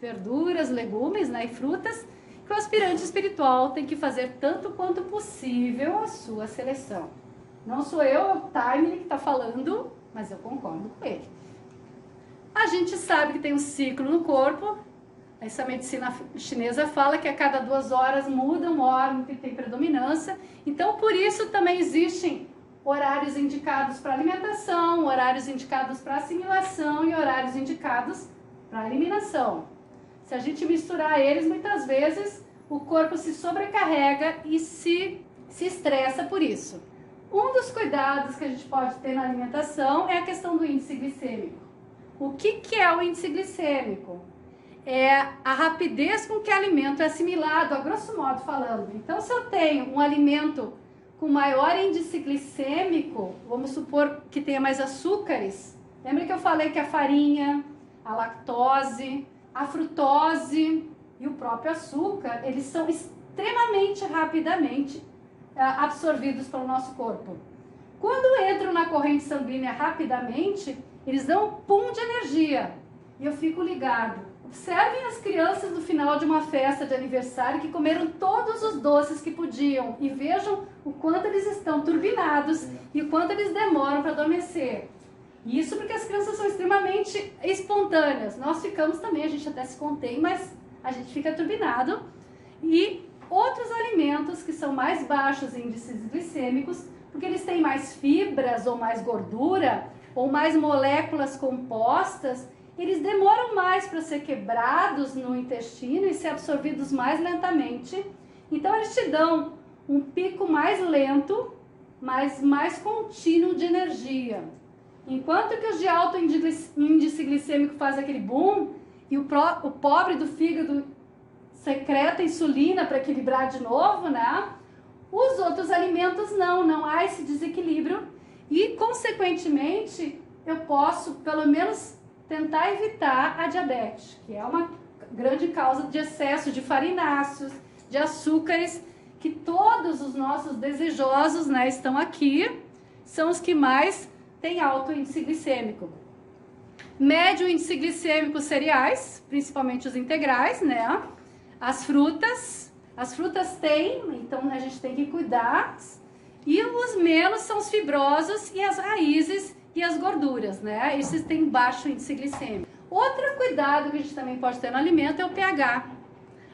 verduras, legumes, né, e frutas, que o aspirante espiritual tem que fazer tanto quanto possível a sua seleção. Não sou eu, é o Time que está falando, mas eu concordo com ele. A gente sabe que tem um ciclo no corpo. Essa medicina chinesa fala que a cada 2 horas muda um órgão que tem predominância. Então, por isso também existem horários indicados para alimentação, horários indicados para assimilação e horários indicados para eliminação. Se a gente misturar eles, muitas vezes o corpo se sobrecarrega e se estressa por isso. Um dos cuidados que a gente pode ter na alimentação é a questão do índice glicêmico. O que é o índice glicêmico? É a rapidez com que o alimento é assimilado, a grosso modo falando. Então, se eu tenho um alimento com maior índice glicêmico, vamos supor que tenha mais açúcares. Lembra que eu falei que a farinha, a lactose, a frutose e o próprio açúcar, eles são extremamente rapidamente absorvidos pelo nosso corpo. Quando entram na corrente sanguínea rapidamente, eles dão um pum de energia. E eu fico ligado. Observem as crianças no final de uma festa de aniversário que comeram todos os doces que podiam e vejam o quanto eles estão turbinados e o quanto eles demoram para adormecer. Isso porque as crianças são extremamente espontâneas. Nós ficamos também, a gente até se contém, mas a gente fica turbinado. E outros alimentos que são mais baixos em índices glicêmicos, porque eles têm mais fibras ou mais gordura ou mais moléculas compostas, eles demoram mais para ser quebrados no intestino e ser absorvidos mais lentamente. Então, eles te dão um pico mais lento, mas mais contínuo de energia. Enquanto que os de alto índice glicêmico fazem aquele boom, e o pobre do fígado secreta insulina para equilibrar de novo, né? Os outros alimentos não há esse desequilíbrio e, consequentemente, eu posso, pelo menos, tentar evitar a diabetes, que é uma grande causa de excesso de farináceos, de açúcares, que todos os nossos desejosos, né, estão aqui, são os que mais têm alto índice glicêmico. Médio índice glicêmico cereais, principalmente os integrais, né? As frutas têm, então a gente tem que cuidar. E os menos são os fibrosos e as raízes e as gorduras, né? Esses têm baixo índice glicêmico. Outro cuidado que a gente também pode ter no alimento é o pH.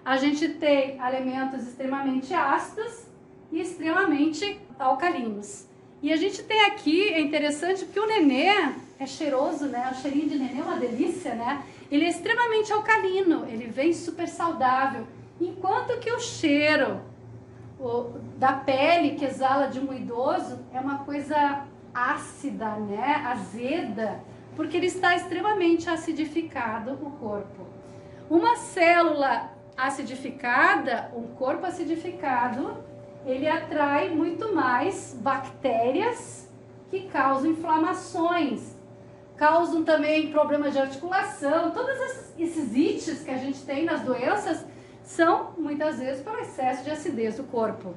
A gente tem alimentos extremamente ácidos e extremamente alcalinos. E a gente tem aqui, é interessante, porque o nenê é cheiroso, né? O cheirinho de nenê é uma delícia, né? Ele é extremamente alcalino, ele vem super saudável. Enquanto que o cheiro da pele que exala de um idoso é uma coisa ácida, né? Azeda, porque ele está extremamente acidificado, o corpo. Uma célula acidificada, um corpo acidificado, ele atrai muito mais bactérias que causam inflamações, causam também problemas de articulação. Todos esses itens que a gente tem nas doenças são muitas vezes pelo excesso de acidez do corpo.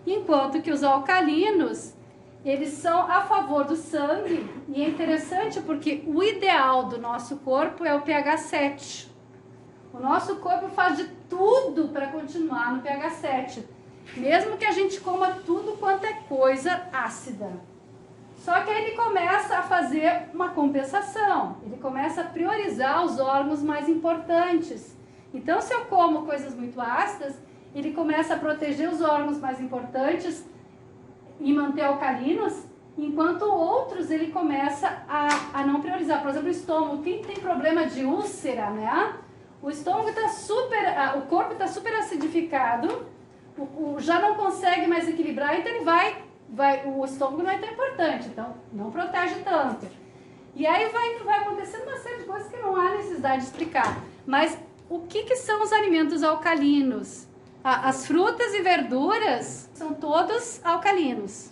Enquanto que os alcalinos, eles são a favor do sangue, e é interessante porque o ideal do nosso corpo é o pH 7. O nosso corpo faz de tudo para continuar no pH 7, mesmo que a gente coma tudo quanto é coisa ácida. Só que aí ele começa a fazer uma compensação, ele começa a priorizar os órgãos mais importantes. Então, se eu como coisas muito ácidas, ele começa a proteger os órgãos mais importantes e manter alcalinos, enquanto outros ele começa a não priorizar. Por exemplo, o estômago. Quem tem problema de úlcera, né? O estômago está o corpo está super acidificado, já não consegue mais equilibrar, então ele o estômago não é tão importante, então não protege tanto. E aí vai acontecendo uma série de coisas que não há necessidade de explicar. Mas o que são os alimentos alcalinos? As frutas e verduras são todos alcalinos.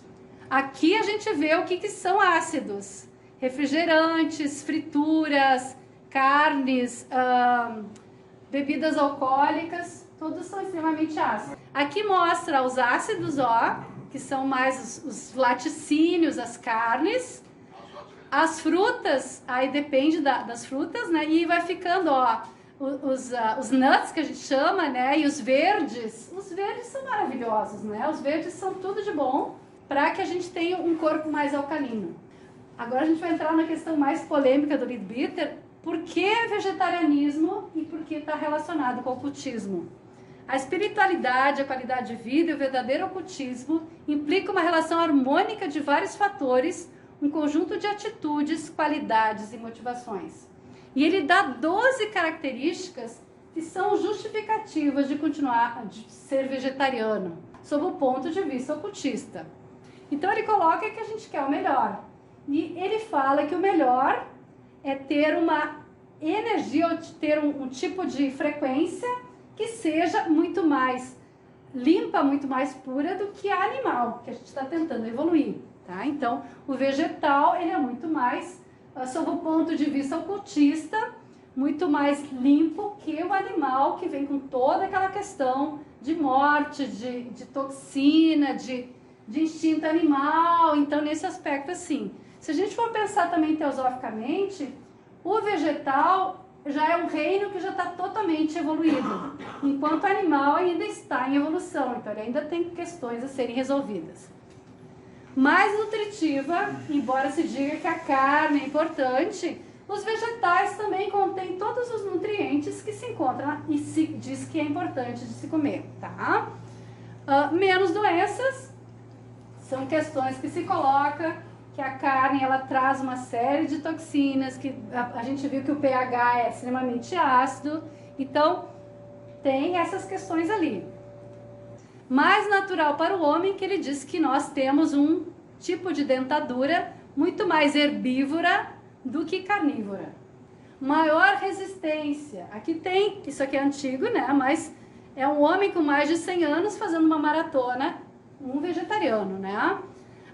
Aqui a gente vê o que são ácidos. Refrigerantes, frituras, carnes, bebidas alcoólicas, todos são extremamente ácidos. Aqui mostra os ácidos, ó, que são mais os laticínios, as carnes. As frutas, aí depende das frutas, né? E vai ficando, ó, os nuts, que a gente chama, né? E os verdes são maravilhosos, né? Os verdes são tudo de bom para que a gente tenha um corpo mais alcalino. Agora a gente vai entrar na questão mais polêmica do Leadbeater. Por que vegetarianismo e por que está relacionado com o ocultismo? A espiritualidade, a qualidade de vida e o verdadeiro ocultismo implicam uma relação harmônica de vários fatores, um conjunto de atitudes, qualidades e motivações. E ele dá 12 características que são justificativas de continuar de ser vegetariano, sob o ponto de vista ocultista. Então ele coloca que a gente quer o melhor. E ele fala que o melhor é ter uma energia, ou ter um tipo de frequência que seja muito mais limpa, muito mais pura do que a animal, que a gente está tentando evoluir. Tá? Então, o vegetal ele é muito mais, sob o ponto de vista ocultista, muito mais limpo que o animal, que vem com toda aquela questão de morte, de toxina, de instinto animal. Então, nesse aspecto, assim, se a gente for pensar também teosoficamente, o vegetal já é um reino que já está totalmente evoluído, enquanto o animal ainda está em evolução, então ele ainda tem questões a serem resolvidas. Mais nutritiva, embora se diga que a carne é importante, os vegetais também contêm todos os nutrientes que se encontram e se diz que é importante de se comer, tá? Menos doenças, são questões que se coloca, que a carne ela traz uma série de toxinas, que a gente viu que o pH é extremamente ácido, então tem essas questões ali. Mais natural para o homem, que ele diz que nós temos um tipo de dentadura muito mais herbívora do que carnívora. Maior resistência, aqui tem, isso aqui é antigo, né, mas é um homem com mais de 100 anos fazendo uma maratona, um vegetariano, né.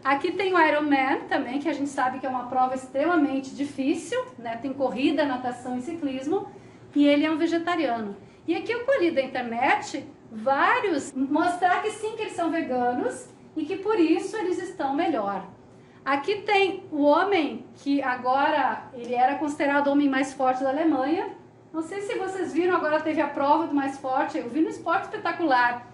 Aqui tem o Ironman também, que a gente sabe que é uma prova extremamente difícil, né, tem corrida, natação e ciclismo, e ele é um vegetariano. E aqui eu colhi da internet vários, mostrar que sim, que eles são veganos e que por isso eles estão melhor. Aqui tem o homem que agora, ele era considerado o homem mais forte da Alemanha. Não sei se vocês viram, agora teve a prova do mais forte, eu vi no Esporte Espetacular,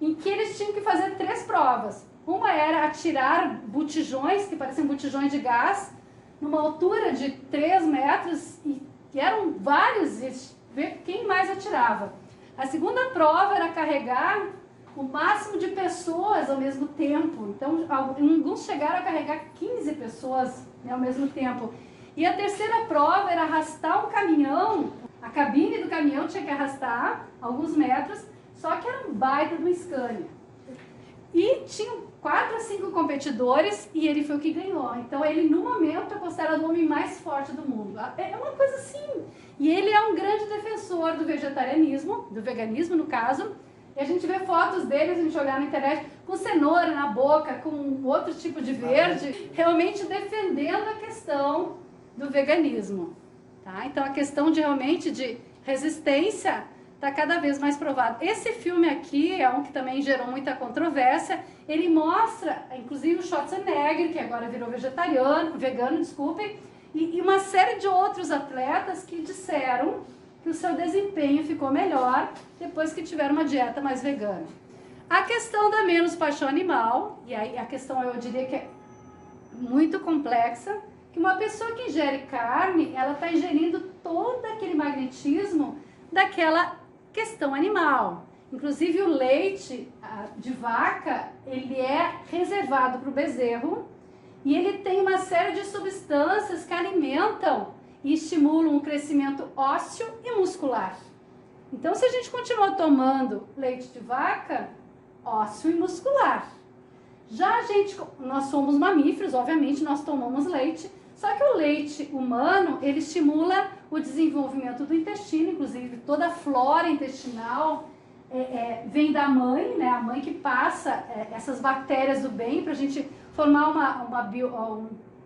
em que eles tinham que fazer 3 provas. Uma era atirar botijões, que pareciam botijões de gás, numa altura de 3 metros, e eram vários, ver quem mais atirava. A segunda prova era carregar o máximo de pessoas ao mesmo tempo. Então, alguns chegaram a carregar 15 pessoas, né, ao mesmo tempo. E a terceira prova era arrastar um caminhão, a cabine do caminhão tinha que arrastar alguns metros, só que era um baita de uma Scania. E tinham 4 a 5 competidores e ele foi o que ganhou. Então ele, no momento, é considerado o homem mais forte do mundo. É uma coisa assim. E ele é um grande defensor do vegetarianismo, do veganismo, no caso. E a gente vê fotos dele, a gente olhar na internet, com cenoura na boca, com outro tipo de verde, realmente defendendo a questão do veganismo, tá? Então a questão de realmente de resistência está cada vez mais provada. Esse filme aqui é um que também gerou muita controvérsia. Ele mostra, inclusive, o Schwarzenegger, que agora virou vegano, desculpem, e uma série de outros atletas que disseram que o seu desempenho ficou melhor depois que tiveram uma dieta mais vegana. A questão da menos paixão animal, e aí a questão eu diria que é muito complexa, que uma pessoa que ingere carne, ela está ingerindo todo aquele magnetismo daquela questão animal. Inclusive o leite de vaca, ele é reservado para o bezerro e ele tem uma série de substâncias que alimentam e estimulam o crescimento ósseo e muscular. Então, se a gente continua tomando leite de vaca, ósseo e muscular. Já nós somos mamíferos, obviamente nós tomamos leite, só que o leite humano, ele estimula o desenvolvimento do intestino, inclusive toda a flora intestinal vem da mãe, né? A mãe que passa essas bactérias do bem para a gente formar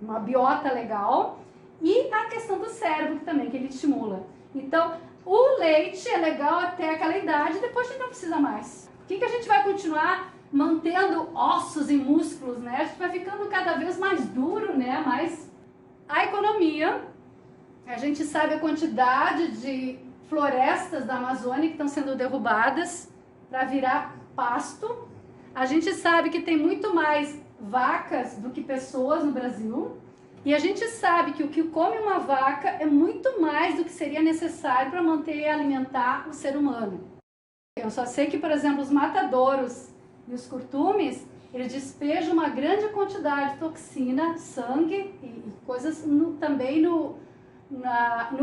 uma biota legal. E a questão do cérebro também, que ele estimula. Então, o leite é legal até aquela idade, depois a gente não precisa mais. Por que a gente vai continuar mantendo ossos e músculos, né? A gente vai ficando cada vez mais duro, né? Mas a economia, a gente sabe a quantidade de florestas da Amazônia que estão sendo derrubadas para virar pasto. A gente sabe que tem muito mais vacas do que pessoas no Brasil. E a gente sabe que o que come uma vaca é muito mais do que seria necessário para manter e alimentar o ser humano. Eu só sei que, por exemplo, os matadouros e os curtumes, eles despejam uma grande quantidade de toxina, sangue e coisas também no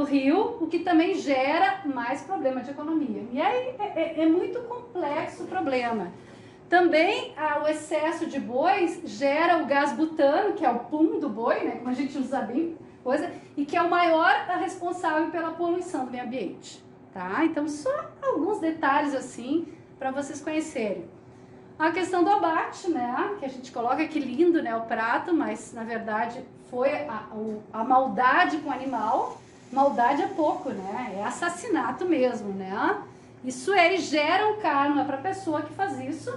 rio, o que também gera mais problema de economia. E aí é muito complexo o problema. Também o excesso de bois gera o gás butano, que é o pum do boi, né, como a gente usa bem, e que é o maior responsável pela poluição do meio ambiente. Tá? Então, só alguns detalhes assim para vocês conhecerem. A questão do abate, né, que a gente coloca aqui lindo, né, o prato, mas na verdade foi a maldade com o animal. Maldade é pouco, né, é assassinato mesmo, né. Isso aí gera um karma para a pessoa que faz isso,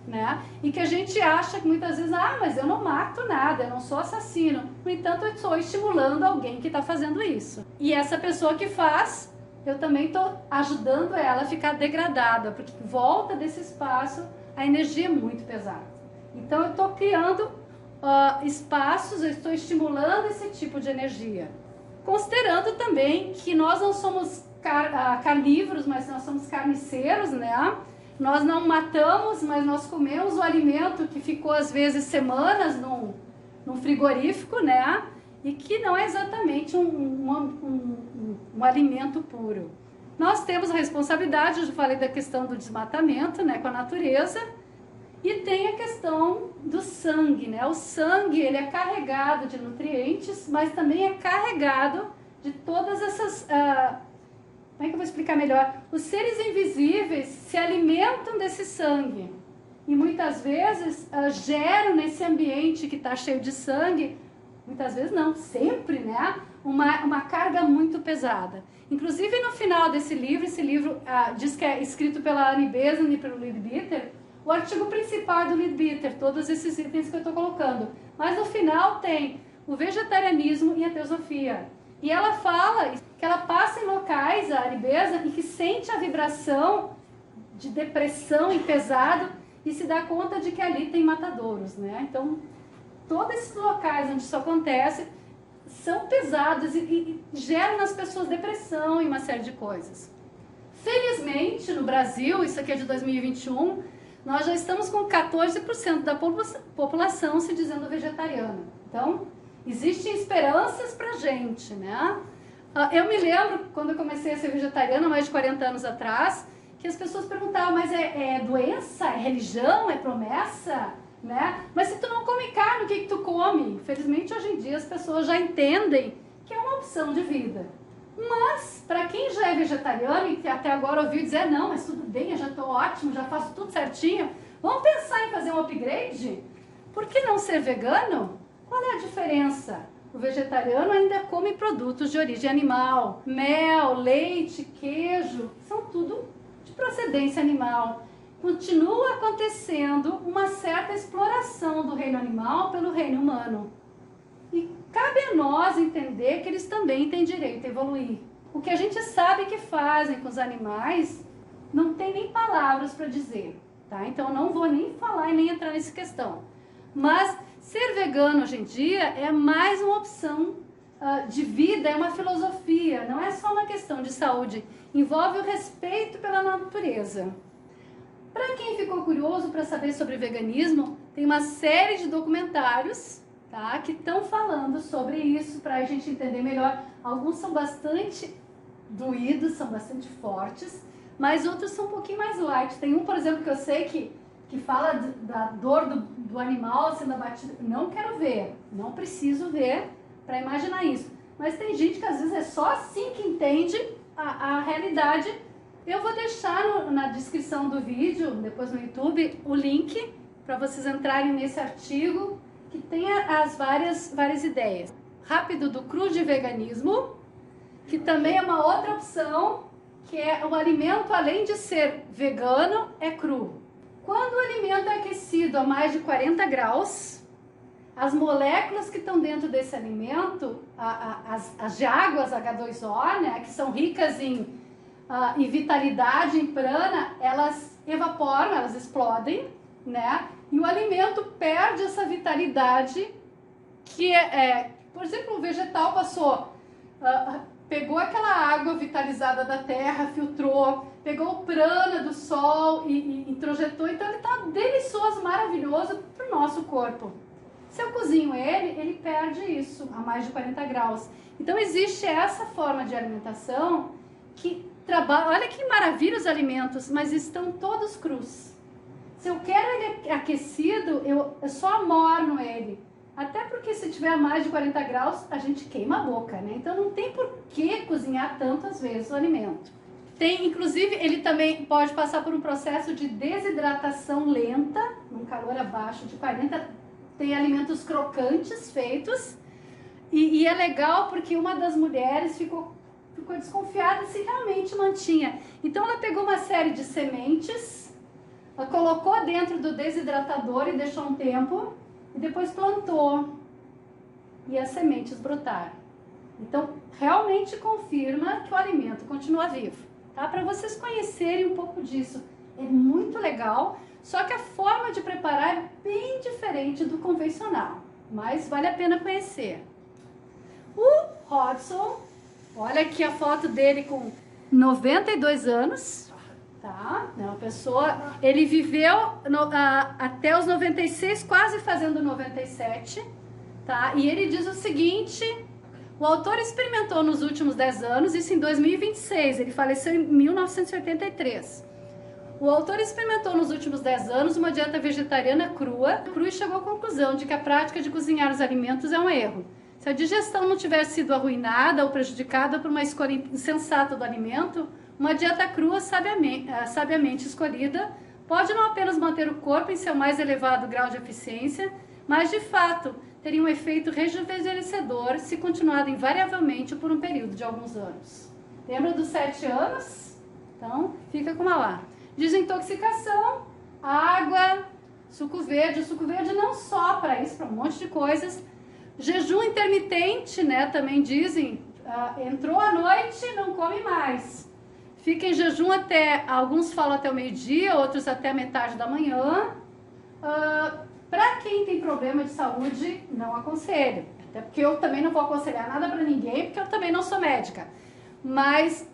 né? E que a gente acha que muitas vezes, mas eu não mato nada, eu não sou assassino. No entanto, eu estou estimulando alguém que está fazendo isso. E essa pessoa que faz, eu também estou ajudando ela a ficar degradada, porque volta desse espaço a energia é muito pesada. Então, eu estou criando espaços, eu estou estimulando esse tipo de energia. Considerando também que nós não somos carnívoros, mas nós somos carniceiros, né? Nós não matamos, mas nós comemos o alimento que ficou às vezes semanas num frigorífico, né? E que não é exatamente um alimento puro. Nós temos a responsabilidade, eu já falei da questão do desmatamento, né, com a natureza, e tem a questão do sangue, né? O sangue, ele é carregado de nutrientes, mas também é carregado de todas essas... como é que eu vou explicar melhor? Os seres invisíveis se alimentam desse sangue e muitas vezes geram nesse ambiente que está cheio de sangue, muitas vezes não, sempre, né? Uma carga muito pesada. Inclusive no final desse livro, esse livro diz que é escrito pela Annie Besant e pelo Leadbeater, o artigo principal é do Leadbeater, todos esses itens que eu estou colocando. Mas no final tem o vegetarianismo e a teosofia. E ela fala que ela passa em locais, a Annie Besant, e que sente a vibração de depressão e pesado e se dá conta de que ali tem matadouros, né? Então, todos esses locais onde isso acontece são pesados e geram nas pessoas depressão e uma série de coisas. Felizmente, no Brasil, isso aqui é de 2021, nós já estamos com 14% da população se dizendo vegetariana. Então, existem esperanças pra gente, né? Eu me lembro, quando eu comecei a ser vegetariana, mais de 40 anos atrás, que as pessoas perguntavam, mas é doença, é religião, é promessa, né? Mas se tu não come carne, o que tu come? Felizmente, hoje em dia, as pessoas já entendem que é uma opção de vida. Mas, para quem já é vegetariano e que até agora ouviu dizer, não, mas tudo bem, eu já estou ótimo, já faço tudo certinho, vamos pensar em fazer um upgrade? Por que não ser vegano? Qual é a diferença? O vegetariano ainda come produtos de origem animal. Mel, leite, queijo, são tudo de procedência animal. Continua acontecendo uma certa exploração do reino animal pelo reino humano. E cabe a nós entender que eles também têm direito a evoluir. O que a gente sabe que fazem com os animais, não tem nem palavras para dizer, tá? Então eu não vou nem falar e nem entrar nessa questão. Mas ser vegano hoje em dia é mais uma opção de vida, é uma filosofia, não é só uma questão de saúde, envolve o respeito pela natureza. Para quem ficou curioso para saber sobre veganismo, tem uma série de documentários, tá, que estão falando sobre isso para a gente entender melhor. Alguns são bastante doídos, são bastante fortes, mas outros são um pouquinho mais light. Tem um, por exemplo, que eu sei que fala da dor do animal sendo abatido. Não quero ver, não preciso ver para imaginar isso. Mas tem gente que às vezes é só assim que entende a realidade. Eu vou deixar na descrição do vídeo, depois no YouTube, o link para vocês entrarem nesse artigo que tem as várias ideias. Rápido do crude veganismo, que também é uma outra opção, que é o alimento, além de ser vegano, é cru. Quando o alimento é aquecido a mais de 40 graus, as moléculas que estão dentro desse alimento, as de águas H2O, né, que são ricas em vitalidade, em prana, elas evaporam, elas explodem, né? E o alimento perde essa vitalidade que por exemplo, o vegetal pegou aquela água vitalizada da terra, filtrou, pegou o prana do sol e introjetou, então ele está delicioso, maravilhoso para o nosso corpo. Se eu cozinho ele perde isso a mais de 40 graus. Então existe essa forma de alimentação que trabalha, olha que maravilha os alimentos, mas estão todos crus. Se eu quero ele aquecido, eu só amorno ele. Até porque se tiver a mais de 40 graus, a gente queima a boca, né? Então não tem por que cozinhar tantas vezes o alimento. Inclusive, ele também pode passar por um processo de desidratação lenta, num calor abaixo de 40. Tem alimentos crocantes feitos. E é legal porque uma das mulheres ficou desconfiada se realmente mantinha. Então ela pegou uma série de sementes, ela colocou dentro do desidratador e deixou um tempo, e depois plantou, e as sementes brotaram. Então realmente confirma que o alimento continua vivo, tá? Para vocês conhecerem um pouco disso, é muito legal, só que a forma de preparar é bem diferente do convencional, mas vale a pena conhecer. O Hodgson, olha aqui a foto dele com 92 anos, tá? É uma pessoa, ele viveu até os 96, quase fazendo 97, tá? E ele diz o seguinte: o autor experimentou nos últimos 10 anos, isso em 2026, ele faleceu em 1983. O autor experimentou nos últimos 10 anos uma dieta vegetariana crua e chegou à conclusão de que a prática de cozinhar os alimentos é um erro. Se a digestão não tiver sido arruinada ou prejudicada por uma escolha insensata do alimento, uma dieta crua sabiamente escolhida pode não apenas manter o corpo em seu mais elevado grau de eficiência, mas de fato teria um efeito rejuvenescedor se continuado invariavelmente por um período de alguns anos. Lembra dos 7 anos? Então, fica com uma lá. Desintoxicação, água, suco verde. O suco verde não só para isso, para um monte de coisas. Jejum intermitente, né, também dizem, entrou à noite, não come mais. Fica em jejum alguns falam até o meio-dia, outros até a metade da manhã. Para quem tem problema de saúde, não aconselho. Até porque eu também não vou aconselhar nada para ninguém, porque eu também não sou médica. Mas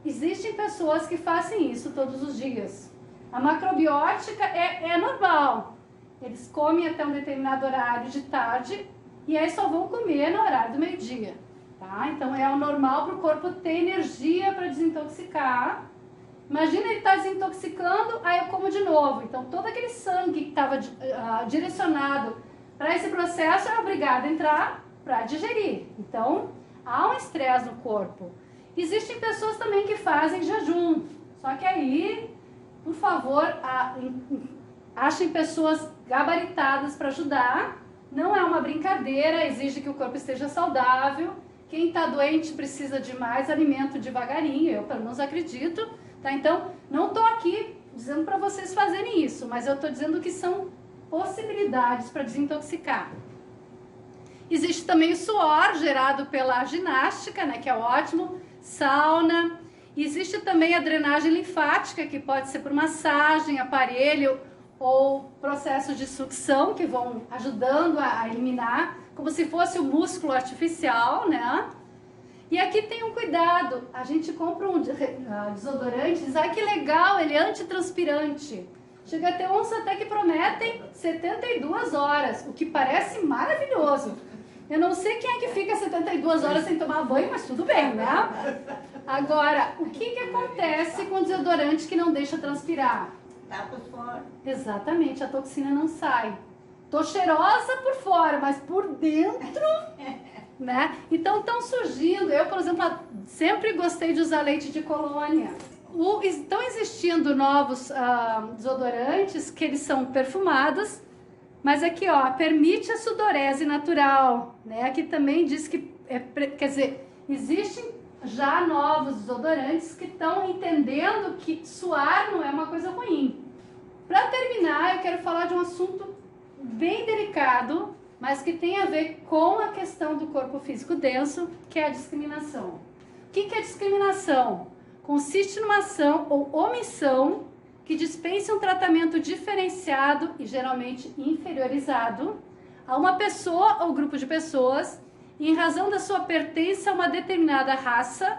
existem pessoas que fazem isso todos os dias. A macrobiótica é normal. Eles comem até um determinado horário de tarde e aí só vão comer no horário do meio-dia, tá? Então é o normal para o corpo ter energia para desintoxicar. Imagina ele estar desintoxicando, aí eu como de novo. Então todo aquele sangue que estava direcionado para esse processo é obrigado a entrar para digerir. Então há um estresse no corpo. Existem pessoas também que fazem jejum, só que aí, por favor, achem pessoas gabaritadas para ajudar, Não é uma brincadeira, exige que o corpo esteja saudável. Quem está doente precisa de mais alimento devagarinho, eu pelo menos acredito. Tá? Então, não estou aqui dizendo para vocês fazerem isso, mas eu estou dizendo que são possibilidades para desintoxicar. Existe também o suor gerado pela ginástica, né, que é ótimo, sauna. Existe também a drenagem linfática, que pode ser por massagem, aparelho ou processos de sucção, que vão ajudando a eliminar, como se fosse um músculo artificial, né? E aqui tem um cuidado, a gente compra um desodorante, diz, que legal, ele é antitranspirante. Chega a ter uns até que prometem 72 horas, o que parece maravilhoso. Eu não sei quem é que fica 72 horas sem tomar banho, mas tudo bem, né? Agora, o que acontece com o desodorante que não deixa transpirar? Tá por fora. Exatamente, a toxina não sai. Tô cheirosa por fora, mas por dentro, né? Então estão surgindo, eu, por exemplo, sempre gostei de usar leite de colônia. Estão existindo novos desodorantes que eles são perfumados, mas aqui, ó, permite a sudorese natural, né? Aqui também diz que, quer dizer, existem já novos desodorantes que estão entendendo que suar não é uma coisa ruim. Para terminar, eu quero falar de um assunto bem delicado, mas que tem a ver com a questão do corpo físico denso, que é a discriminação. O que é discriminação? Consiste numa ação ou omissão que dispensa um tratamento diferenciado e geralmente inferiorizado a uma pessoa ou grupo de pessoas em razão da sua pertença a uma determinada raça,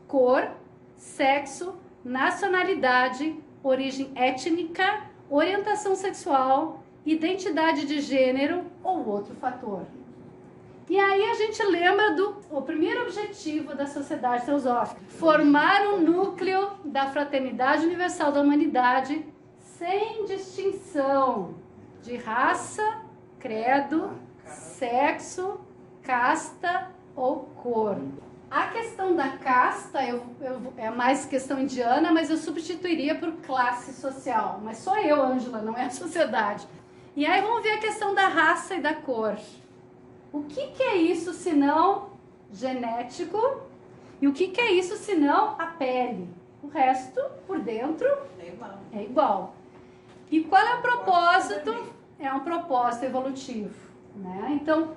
cor, sexo, nacionalidade, origem étnica, orientação sexual, identidade de gênero ou outro fator. E aí a gente lembra o primeiro objetivo da Sociedade Teosófica: formar um núcleo da fraternidade universal da humanidade sem distinção de raça, credo, sexo, casta ou cor. A questão da casta é mais questão indiana, mas eu substituiria por classe social. Mas sou eu, Ângela, não é a sociedade. E aí vamos ver a questão da raça e da cor. O que é isso senão genético? E o que é isso senão a pele? O resto, por dentro, é igual. E qual é o propósito? É um propósito evolutivo, né? Então,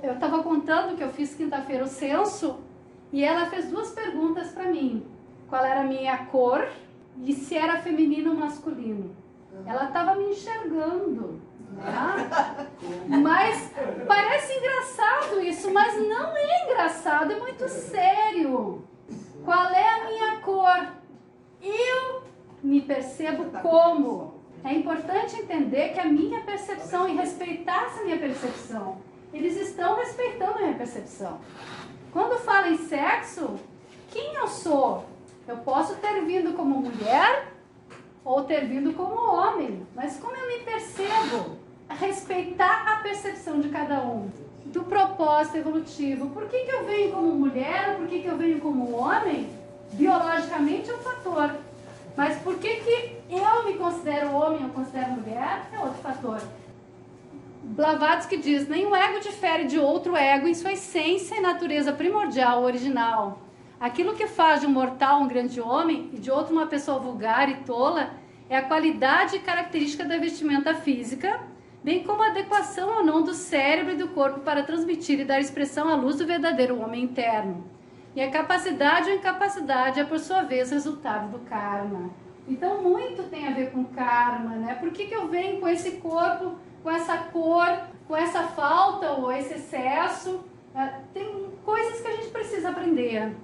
eu estava contando que eu fiz quinta-feira o censo e ela fez duas perguntas para mim. Qual era a minha cor e se era feminino ou masculino. Ela estava me enxergando, né? Mas parece engraçado isso, mas não é engraçado, é muito sério. Qual é a minha cor? Eu me percebo como? É importante entender que a minha percepção e respeitar essa minha percepção. Eles estão respeitando a minha percepção. Quando fala em sexo, quem eu sou? Eu posso ter vindo como mulher ou ter vindo como homem. Mas como eu me percebo? Respeitar a percepção de cada um. Do propósito evolutivo. Por que eu venho como mulher ou por que eu venho como homem? Biologicamente é um fator. Mas por que eu me considero homem ou considero mulher? É outro fator. Blavatsky diz, nenhum ego difere de outro ego em sua essência e natureza primordial, original. Aquilo que faz de um mortal um grande homem e de outro uma pessoa vulgar e tola é a qualidade e característica da vestimenta física, bem como a adequação ou não do cérebro e do corpo para transmitir e dar expressão à luz do verdadeiro homem interno. E a capacidade ou incapacidade é, por sua vez, resultado do karma. Então, muito tem a ver com karma, né? Por que eu venho com esse corpo, com essa cor, com essa falta ou esse excesso? Tem coisas que a gente precisa aprender.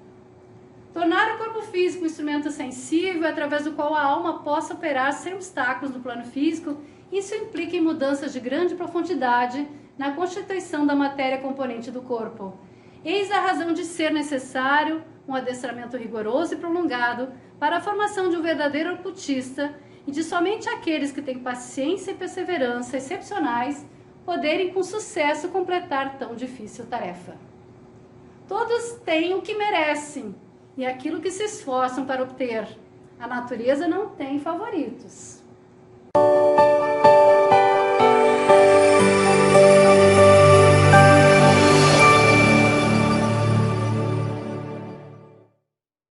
Tornar o corpo físico um instrumento sensível, através do qual a alma possa operar sem obstáculos no plano físico, isso implica em mudanças de grande profundidade na constituição da matéria componente do corpo. Eis a razão de ser necessário um adestramento rigoroso e prolongado para a formação de um verdadeiro ocultista e de somente aqueles que têm paciência e perseverança excepcionais poderem com sucesso completar tão difícil tarefa. Todos têm o que merecem e aquilo que se esforçam para obter. A natureza não tem favoritos.